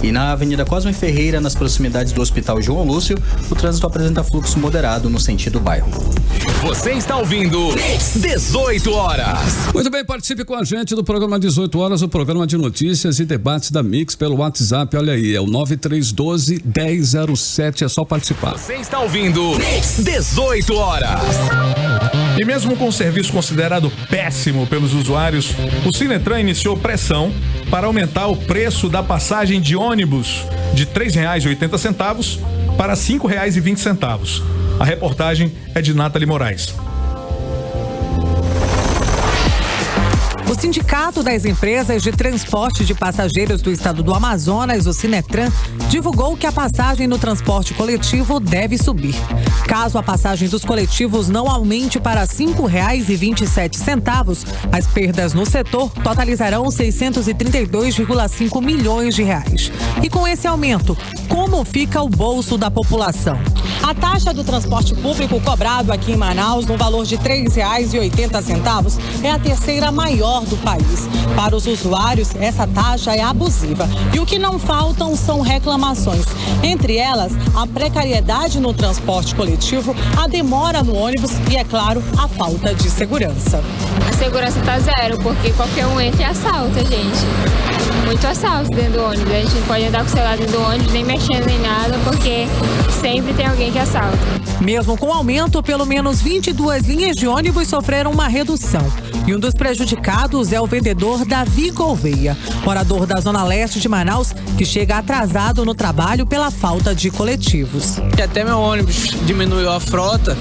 E na Avenida Cosme Ferreira, nas proximidades do Hospital João Lúcio, o trânsito apresenta fluxo moderado no sentido bairro. Você está ouvindo Mix 18 horas. Muito bem, participe com a gente do programa 18 horas, o programa de notícias e debates da Mix pelo WhatsApp. Olha aí, é o 9312-1007, é só participar. Você está ouvindo Mix 18 horas. E mesmo com o serviço considerado péssimo pelos usuários, o Sinetran iniciou pressão para aumentar o preço da passagem de ônibus de R$ 3,80 para R$ 5,20. A reportagem é de Nathalie Moraes. O Sindicato das Empresas de Transporte de Passageiros do Estado do Amazonas, o Sinetran, divulgou que a passagem no transporte coletivo deve subir. Caso a passagem dos coletivos não aumente para R$ 5,27, as perdas no setor totalizarão 632,5 milhões de reais. E com esse aumento, como fica o bolso da população? A taxa do transporte público cobrado aqui em Manaus, no valor de R$ 3,80, é a terceira maior do país. Para os usuários, essa taxa é abusiva. E o que não faltam são reclamações. Entre elas, a precariedade no transporte coletivo, a demora no ônibus e, é claro, a falta de segurança. A segurança tá zero, porque qualquer um entra e assalta, gente. Muito assalto dentro do ônibus. A gente não pode andar com o celular dentro do ônibus, nem mexendo nem nada, porque sempre tem alguém que assalta. Mesmo com o aumento, pelo menos 22 linhas de ônibus sofreram uma redução. E um dos prejudicados é o vendedor Davi Gouveia, morador da Zona Leste de Manaus, que chega atrasado no trabalho pela falta de coletivos. Até meu ônibus diminuiu a frota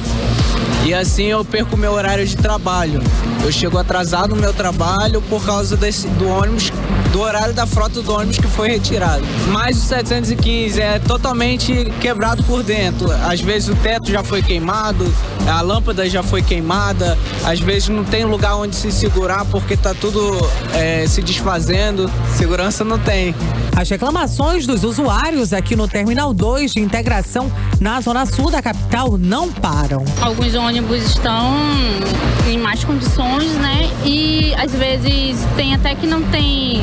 E assim eu perco meu horário de trabalho. Eu chego atrasado no meu trabalho por causa do ônibus, do horário da frota do ônibus que foi retirado. Mas o 715 é totalmente quebrado por dentro. Às vezes o teto já foi queimado, a lâmpada já foi queimada, às vezes não tem lugar onde se segurar porque tá tudo se desfazendo. Segurança não tem. As reclamações dos usuários aqui no Terminal 2 de integração na zona sul da capital não param. Alguns ônibus estão em más condições, né? E às vezes tem até que não tem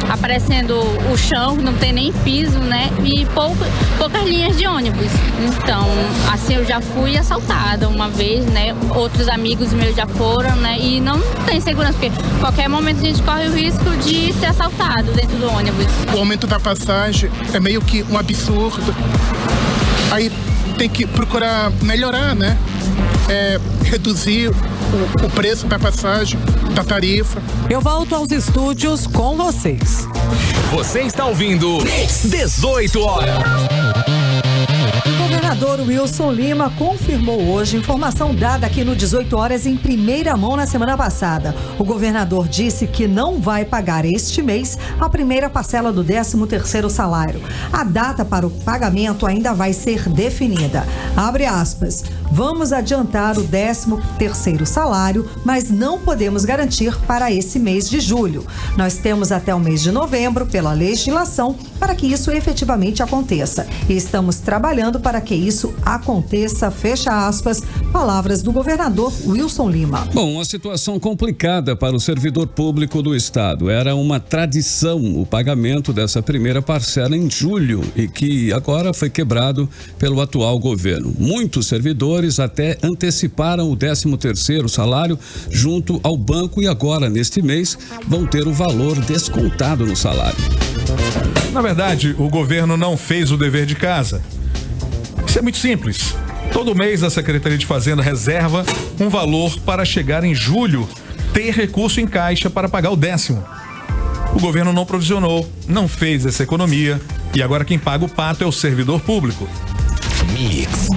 aparecendo o chão, não tem nem piso, né? E poucas linhas de ônibus. Então, assim, eu já fui assaltada uma vez, né? Outros amigos meus já foram, né? E não tem segurança, porque qualquer momento a gente corre o risco de ser assaltado dentro do ônibus. O aumento da passagem é meio que um absurdo. Aí tem que procurar melhorar, né? Reduzir o preço da passagem, da tarifa. Eu volto aos estúdios com vocês. Você está ouvindo 18 horas. O governador Wilson Lima confirmou hoje informação dada aqui no 18 horas em primeira mão na semana passada. O governador disse que não vai pagar este mês a primeira parcela do 13º salário. A data para o pagamento ainda vai ser definida. Abre aspas. Vamos adiantar o 13º salário, mas não podemos garantir para esse mês de julho. Nós temos até o mês de novembro, pela legislação, para que isso efetivamente aconteça. E estamos trabalhando para que isso aconteça, fecha aspas, palavras do governador Wilson Lima. Bom, uma situação complicada para o servidor público do estado. Era uma tradição o pagamento dessa primeira parcela em julho e que agora foi quebrado pelo atual governo. Muitos servidores até anteciparam o 13º salário junto ao banco e agora, neste mês, vão ter o valor descontado no salário. Na verdade, o governo não fez o dever de casa. Isso é muito simples. Todo mês a Secretaria de Fazenda reserva um valor para chegar em julho, ter recurso em caixa para pagar o 10º. O governo não provisionou, não fez essa economia e agora quem paga o pato é o servidor público. Mix.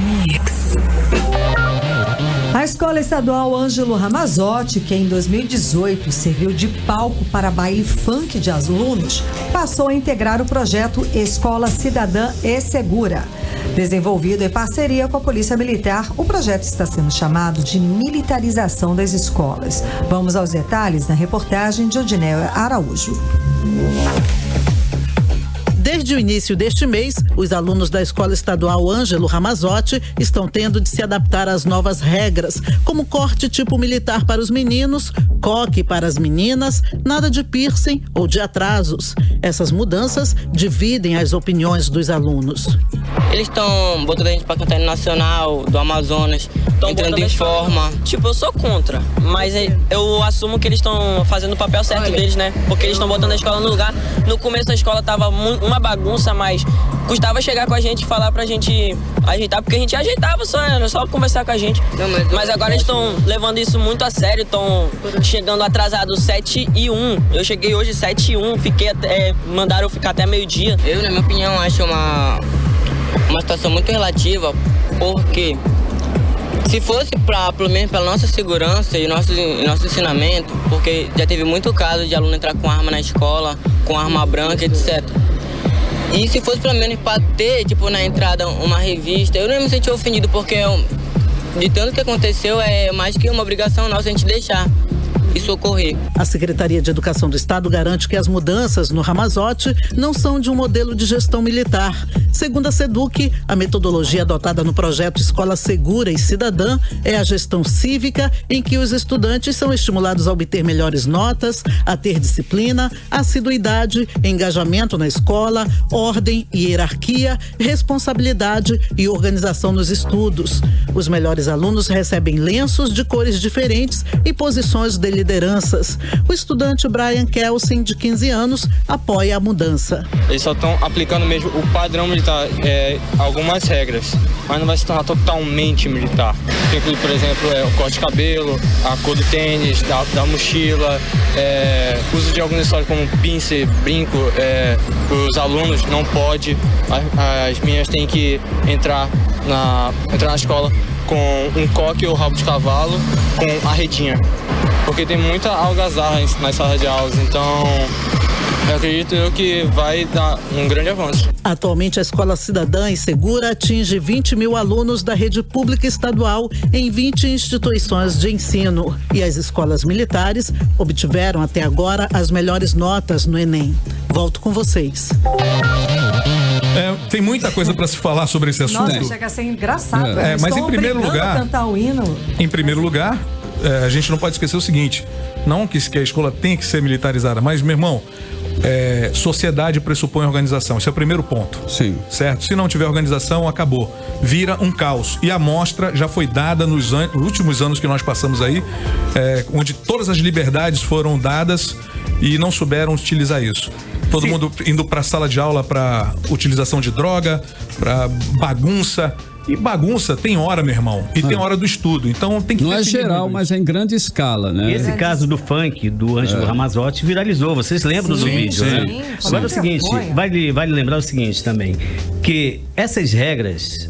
A Escola Estadual Ângelo Ramazotti, que em 2018 serviu de palco para baile funk de alunos, passou a integrar o projeto Escola Cidadã e Segura. Desenvolvido em parceria com a Polícia Militar, o projeto está sendo chamado de militarização das escolas. Vamos aos detalhes na reportagem de Odinéia Araújo. Desde o início deste mês, os alunos da Escola Estadual Ângelo Ramazotti estão tendo de se adaptar às novas regras, como corte tipo militar para os meninos, coque para as meninas, nada de piercing ou de atrasos. Essas mudanças dividem as opiniões dos alunos. Eles estão botando a gente para cantar no Nacional do Amazonas, entrando em forma. Tipo, eu sou contra, mas eu assumo que eles estão fazendo o papel certo deles, né? Porque eles estão botando a escola no lugar. No começo a escola tava uma bagunça, mas custava chegar com a gente e falar pra gente ajeitar, porque a gente ajeitava era só conversar com a gente. Mas agora eles estão levando isso muito a sério, estão chegando atrasado 7h01. Eu cheguei hoje 7h01, mandaram eu ficar até meio-dia. Eu, na minha opinião, acho uma situação muito relativa, porque se fosse pelo menos pela nossa segurança e nosso ensinamento, porque já teve muito caso de aluno entrar com arma na escola, com arma branca, etc. E se fosse pelo menos para ter, na entrada, uma revista, eu não ia me sentir ofendido, porque de tanto que aconteceu, é mais que uma obrigação nossa a gente deixar e socorrer. A Secretaria de Educação do Estado garante que as mudanças no Ramazotti não são de um modelo de gestão militar. Segundo a SEDUC, a metodologia adotada no projeto Escola Segura e Cidadã é a gestão cívica, em que os estudantes são estimulados a obter melhores notas, a ter disciplina, assiduidade, engajamento na escola, ordem e hierarquia, responsabilidade e organização nos estudos. Os melhores alunos recebem lenços de cores diferentes e posições de lideranças. O estudante Brian Kelsen, de 15 anos, apoia a mudança. Eles só estão aplicando mesmo o padrão militar, algumas regras, mas não vai se tornar totalmente militar. Inclui, por exemplo, o corte de cabelo, a cor do tênis, da mochila, uso de alguns acessórios como pince, brinco. Os alunos não podem, as meninas têm que entrar na escola com um coque ou rabo de cavalo com a redinha. Porque tem muita algazarra nas salas de aulas, então eu acredito que vai dar um grande avanço. Atualmente, a Escola Cidadã e Segura atinge 20 mil alunos da rede pública estadual em 20 instituições de ensino. E as escolas militares obtiveram até agora as melhores notas no Enem. Volto com vocês. Tem muita coisa para se falar sobre esse assunto. Nossa, chega a ser engraçado. Mas em primeiro lugar, cantar o hino. Em primeiro lugar, a gente não pode esquecer o seguinte: não que a escola tem que ser militarizada, mas, meu irmão, sociedade pressupõe organização. Esse é o primeiro ponto. Sim. Certo? Se não tiver organização, acabou. Vira um caos. E a amostra já foi dada nos últimos anos que nós passamos aí, onde todas as liberdades foram dadas e não souberam utilizar isso. Todo mundo indo para a sala de aula para utilização de droga, para bagunça. E bagunça tem hora, meu irmão. E tem hora do estudo. Então tem que Não é geral, mas é em grande escala, né? Esse caso do funk, do Ângelo Ramazotti, viralizou. Vocês lembram do vídeo, né? Agora é o seguinte, vale lembrar o seguinte também, que essas regras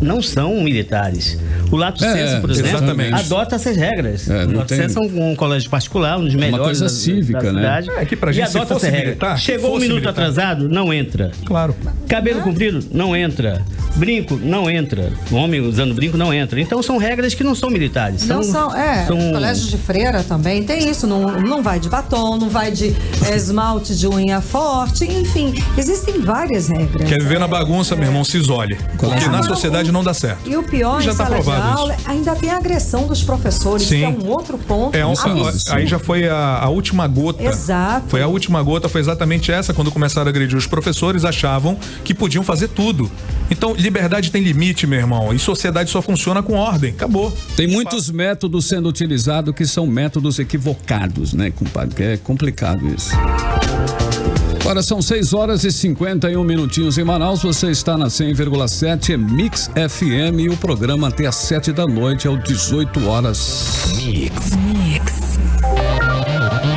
não são militares. O Lato Senso, por exemplo, adota essas regras. O Lato Senso é um colégio particular, um dos melhores. Uma coisa cívica, da cidade. né? Que pra gente, adota essa regra. Militar, chegou um minuto atrasado, não entra. Claro. Cabelo comprido, não entra. Brinco, não entra. O homem usando brinco, não entra. Então são regras que não são militares. Não são. Colégio de freira também tem isso. Não vai de batom, não vai de esmalte de unha forte. Enfim, existem várias regras. Quer viver na bagunça, meu irmão, se isole. Porque na sociedade não dá certo. E o pior, em sala de aula, ainda tem a agressão dos professores, que é um outro ponto. Aí já foi a última gota. Exato. Foi a última gota, foi exatamente essa. Quando começaram a agredir os professores, achavam que podiam fazer tudo. Então, liberdade tem limite, meu irmão. E sociedade só funciona com ordem. Acabou. Tem muitos métodos sendo utilizados que são métodos equivocados, né, compadre? Que é complicado isso. Agora são 6 horas e 51 minutinhos em Manaus. Você está na 100,7 Mix FM e o programa até às 7 da noite, às 18 horas. Mix.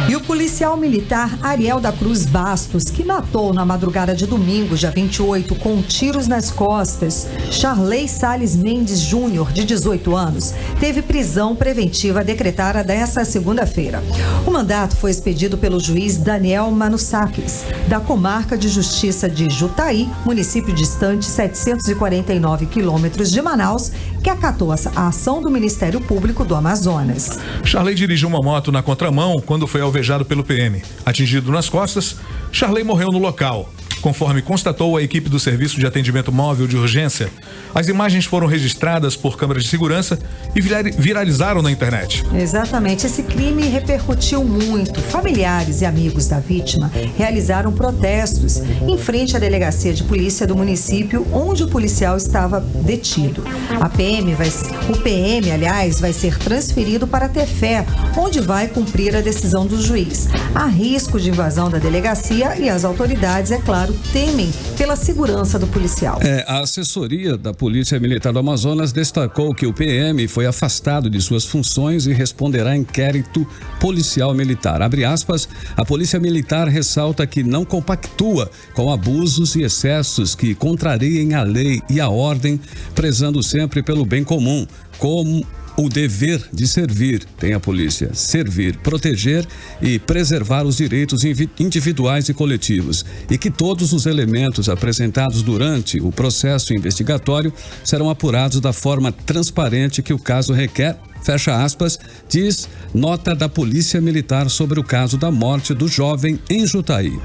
E o policial militar Ariel da Cruz Bastos, que matou na madrugada de domingo, dia 28, com tiros nas costas, Charley Salles Mendes Júnior, de 18 anos, teve prisão preventiva decretada desta segunda-feira. O mandato foi expedido pelo juiz Daniel Manussakis, da Comarca de Justiça de Jutaí, município distante 749 quilômetros de Manaus, que acatou a ação do Ministério Público do Amazonas. Charley dirigiu uma moto na contramão quando foi alvejado pelo PM. Atingido nas costas, Charley morreu no local. Conforme constatou a equipe do Serviço de Atendimento Móvel de Urgência, as imagens foram registradas por câmeras de segurança e viralizaram na internet. Exatamente. Esse crime repercutiu muito. Familiares e amigos da vítima realizaram protestos em frente à delegacia de polícia do município onde o policial estava detido. O PM, aliás, vai ser transferido para Tefé, onde vai cumprir a decisão do juiz. Há risco de invasão da delegacia e as autoridades, é claro, temem pela segurança do policial. A assessoria da Polícia Militar do Amazonas destacou que o PM foi afastado de suas funções e responderá a inquérito policial militar. Abre aspas, a Polícia Militar ressalta que não compactua com abusos e excessos que contrariem a lei e a ordem, prezando sempre pelo bem comum, como o dever de servir, tem a polícia, servir, proteger e preservar os direitos individuais e coletivos, e que todos os elementos apresentados durante o processo investigatório serão apurados da forma transparente que o caso requer, fecha aspas, diz nota da Polícia Militar sobre o caso da morte do jovem em Jutaí.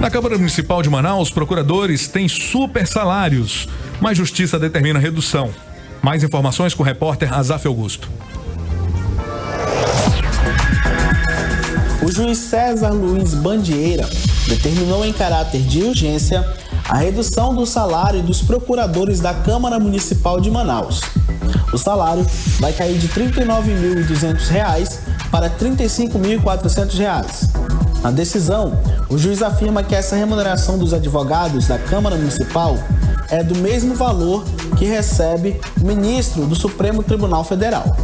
Na Câmara Municipal de Manaus, procuradores têm super salários, mas Justiça determina redução. Mais informações com o repórter Azaf Augusto. O juiz César Luiz Bandieira determinou em caráter de urgência a redução do salário dos procuradores da Câmara Municipal de Manaus. O salário vai cair de R$ 39.200 para R$ 35.400. Na decisão, o juiz afirma que essa remuneração dos advogados da Câmara Municipal é do mesmo valor que recebe o ministro do Supremo Tribunal Federal.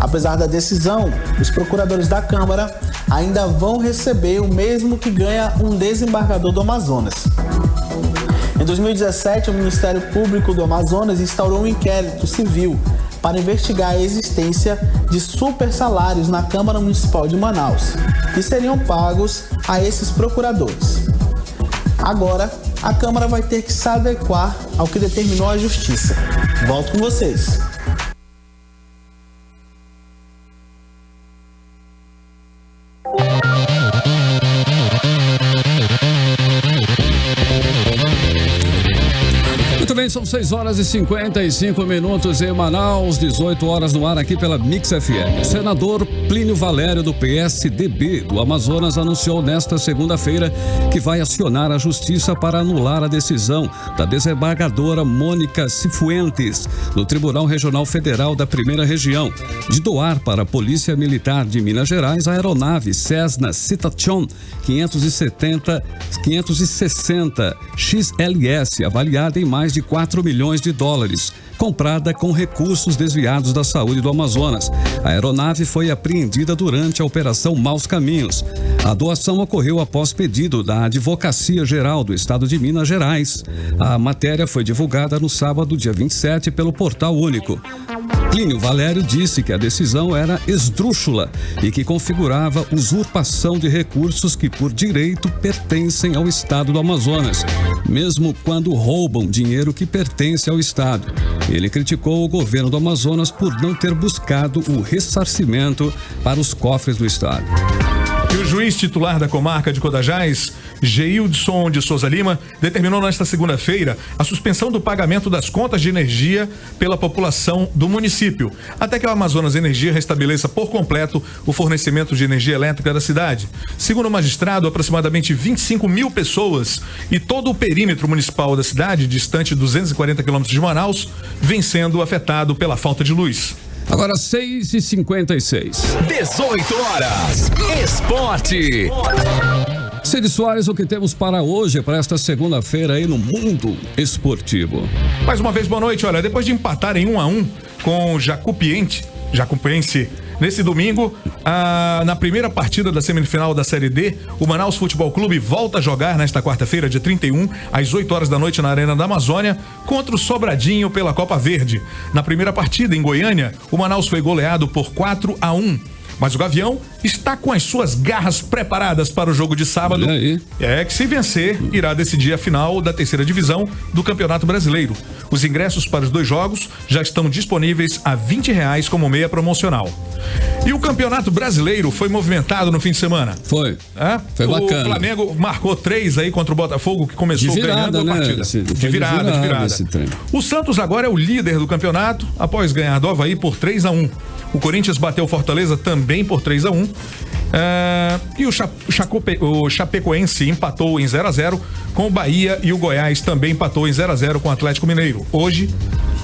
Apesar da decisão, os procuradores da Câmara ainda vão receber o mesmo que ganha um desembargador do Amazonas. Em 2017, o Ministério Público do Amazonas instaurou um inquérito civil para investigar a existência de super salários na Câmara Municipal de Manaus, que seriam pagos a esses procuradores. Agora, a Câmara vai ter que se adequar ao que determinou a Justiça. Volto com vocês. Muito bem, são 6 horas e 55 minutos em Manaus, 18 horas no ar aqui pela Mix FM. O senador Plínio Valério, do PSDB do Amazonas, anunciou nesta segunda-feira que vai acionar a Justiça para anular a decisão da desembargadora Mônica Cifuentes, do Tribunal Regional Federal da Primeira Região, de doar para a Polícia Militar de Minas Gerais a aeronave Cessna Citation 560 XLS, avaliada em mais de 4 milhões de dólares, comprada com recursos desviados da saúde do Amazonas. A aeronave foi apreendida durante a Operação Maus Caminhos. A doação ocorreu após pedido da Advocacia Geral do Estado de Minas Gerais. A matéria foi divulgada no sábado, dia 27, pelo Portal Único. Plínio Valério disse que a decisão era esdrúxula e que configurava usurpação de recursos que, por direito, pertencem ao Estado do Amazonas, mesmo quando roubam dinheiro que pertence ao Estado. Ele criticou o governo do Amazonas por não ter buscado o ressarcimento para os cofres do Estado. E o juiz titular da comarca de Codajás, Geildson de Souza Lima, determinou nesta segunda-feira a suspensão do pagamento das contas de energia pela população do município, até que o Amazonas Energia restabeleça por completo o fornecimento de energia elétrica da cidade. Segundo o magistrado, aproximadamente 25 mil pessoas e todo o perímetro municipal da cidade, distante 240 quilômetros de Manaus, vem sendo afetado pela falta de luz. Agora 6h56. 18 horas. Esporte. Cid Soares, o que temos para hoje, para esta segunda-feira aí no mundo esportivo? Mais uma vez, boa noite. Olha, depois de empatar em 1-1 com o Jacupiense, nesse domingo, na primeira partida da semifinal da Série D, o Manaus Futebol Clube volta a jogar nesta quarta-feira, dia 31, às 8 horas da noite na Arena da Amazônia, contra o Sobradinho pela Copa Verde. Na primeira partida, em Goiânia, o Manaus foi goleado por 4-1. Mas o Gavião está com as suas garras preparadas para o jogo de sábado. Que se vencer, irá decidir a final da terceira divisão do Campeonato Brasileiro. Os ingressos para os 2 jogos já estão disponíveis a R$20 como meia promocional. E o Campeonato Brasileiro foi movimentado no fim de semana. Foi bacana. O Flamengo marcou 3 aí contra o Botafogo, que começou ganhando a partida. De virada. O Santos agora é o líder do campeonato, após ganhar do Avaí por 3-1. O Corinthians bateu o Fortaleza também por 3-1. E o Chapecoense empatou em 0-0 com o Bahia, e o Goiás também empatou em 0-0 com o Atlético Mineiro. Hoje,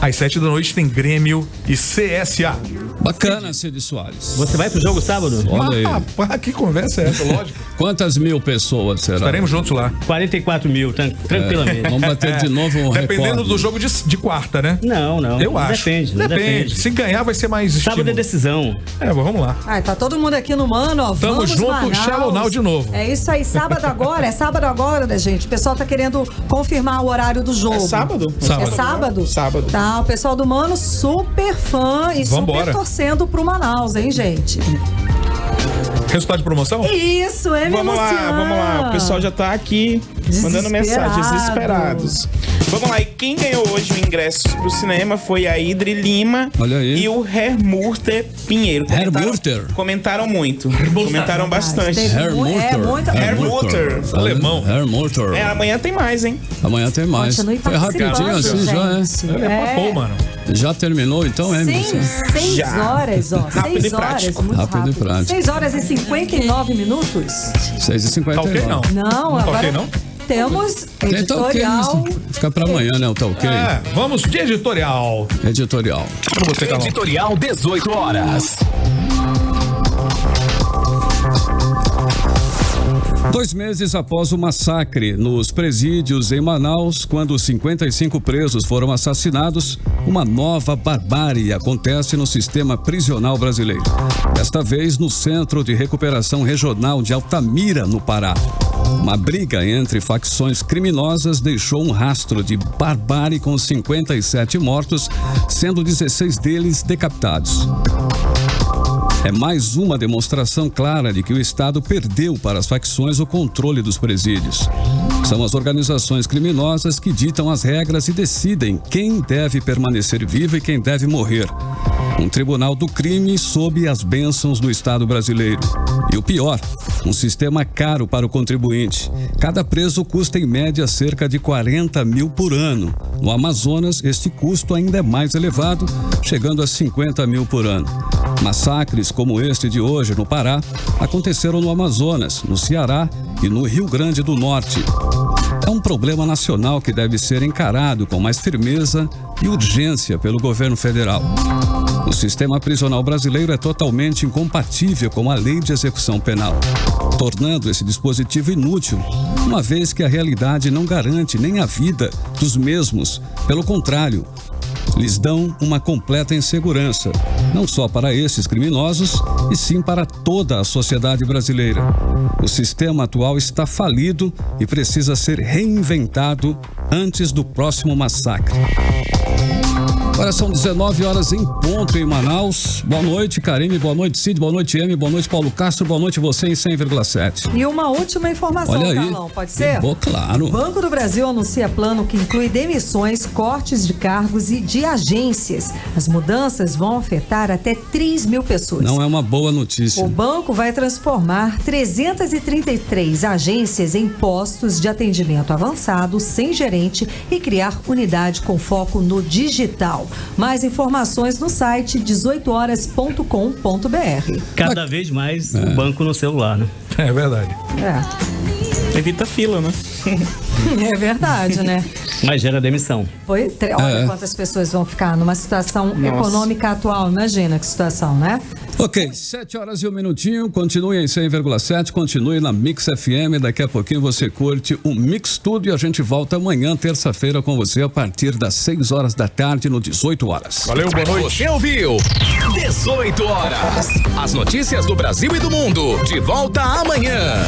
às 7 da noite, tem Grêmio e CSA. Bacana, Cid Soares. Você vai pro jogo sábado? Olha aí. Rapaz, que conversa é essa, lógico. Quantas mil pessoas será? Estaremos juntos lá. 44 mil, tranquilamente. Vamos bater de novo um Dependendo recorde. do jogo de quarta, né? Não. Eu acho. Depende. Se ganhar, vai ser mais sábado é decisão. Vamos lá. Tá todo mundo aqui no Mano, ó. Tamo junto, Manaus. Shallow Now de novo. É isso aí, sábado agora, né, gente? O pessoal tá querendo confirmar o horário do jogo. É sábado? É sábado? Sábado. Tá, o pessoal do Mano super fã e super torcendo pro Manaus, hein, gente? Resultado de promoção? Isso, me Vamos lá. O pessoal já tá aqui mandando mensagens desesperados. Vamos lá, e quem ganhou hoje o ingresso pro cinema foi a Idri Lima e o Hermurter Pinheiro. Comentaram muito. Comentaram bastante. Hermurter. Alemão. Hermurter. Amanhã tem mais, hein? Amanhã tem mais. Foi rapidinho assim, já Ele é papou, mano. Já terminou, então, 6 horas, ó. Rápido 6 horas, muito rápido e prático. 6 horas e 59 minutos? 6h59. Tá ok, não? Não, agora... Tá ok, não? Temos Então, editorial. Fica pra amanhã, né? Tá ok? Vamos de editorial. Editorial. Pra você, Carlão. Editorial 18 horas. 2 meses após o massacre nos presídios em Manaus, quando 55 presos foram assassinados, uma nova barbárie acontece no sistema prisional brasileiro. Desta vez no Centro de Recuperação Regional de Altamira, no Pará. Uma briga entre facções criminosas deixou um rastro de barbárie com 57 mortos, sendo 16 deles decapitados. É mais uma demonstração clara de que o Estado perdeu para as facções o controle dos presídios. São as organizações criminosas que ditam as regras e decidem quem deve permanecer vivo e quem deve morrer. Um tribunal do crime sob as bênçãos do Estado brasileiro. E o pior, um sistema caro para o contribuinte. Cada preso custa em média cerca de 40 mil por ano. No Amazonas, este custo ainda é mais elevado, chegando a 50 mil por ano. Massacres como este de hoje no Pará aconteceram no Amazonas, no Ceará e no Rio Grande do Norte. É um problema nacional que deve ser encarado com mais firmeza e urgência pelo governo federal. O sistema prisional brasileiro é totalmente incompatível com a lei de execução penal, tornando esse dispositivo inútil, uma vez que a realidade não garante nem a vida dos mesmos. Pelo contrário, lhes dão uma completa insegurança, não só para esses criminosos, e sim para toda a sociedade brasileira. O sistema atual está falido e precisa ser reinventado antes do próximo massacre. Agora são 19 horas em ponto em Manaus. Boa noite, Karine. Boa noite, Cid. Boa noite, Emi. Boa noite, Paulo Castro. Boa noite, você em 100,7. E uma última informação, Carlão, pode ser? Claro. O Banco do Brasil anuncia plano que inclui demissões, cortes de cargos e de agências. As mudanças vão afetar até 3 mil pessoas. Não é uma boa notícia. O banco vai transformar 333 agências em postos de atendimento avançado, sem gerente, e criar unidade com foco no digital. Mais informações no site 18horas.com.br. Cada vez mais o banco no celular, né? É verdade. Evita fila, né? É verdade, né? Mas gera demissão. Olha quantas pessoas vão ficar numa situação econômica atual. Imagina que situação, né? Ok, 7 horas e 1 minutinho. Continue em 100,7, continue na Mix FM. Daqui a pouquinho você curte o Mix Tudo e a gente volta amanhã, terça-feira, com você a partir das 6 horas da tarde, no 18 horas. Valeu, boa noite. Você ouviu? 18 horas. As notícias do Brasil e do mundo. De volta amanhã.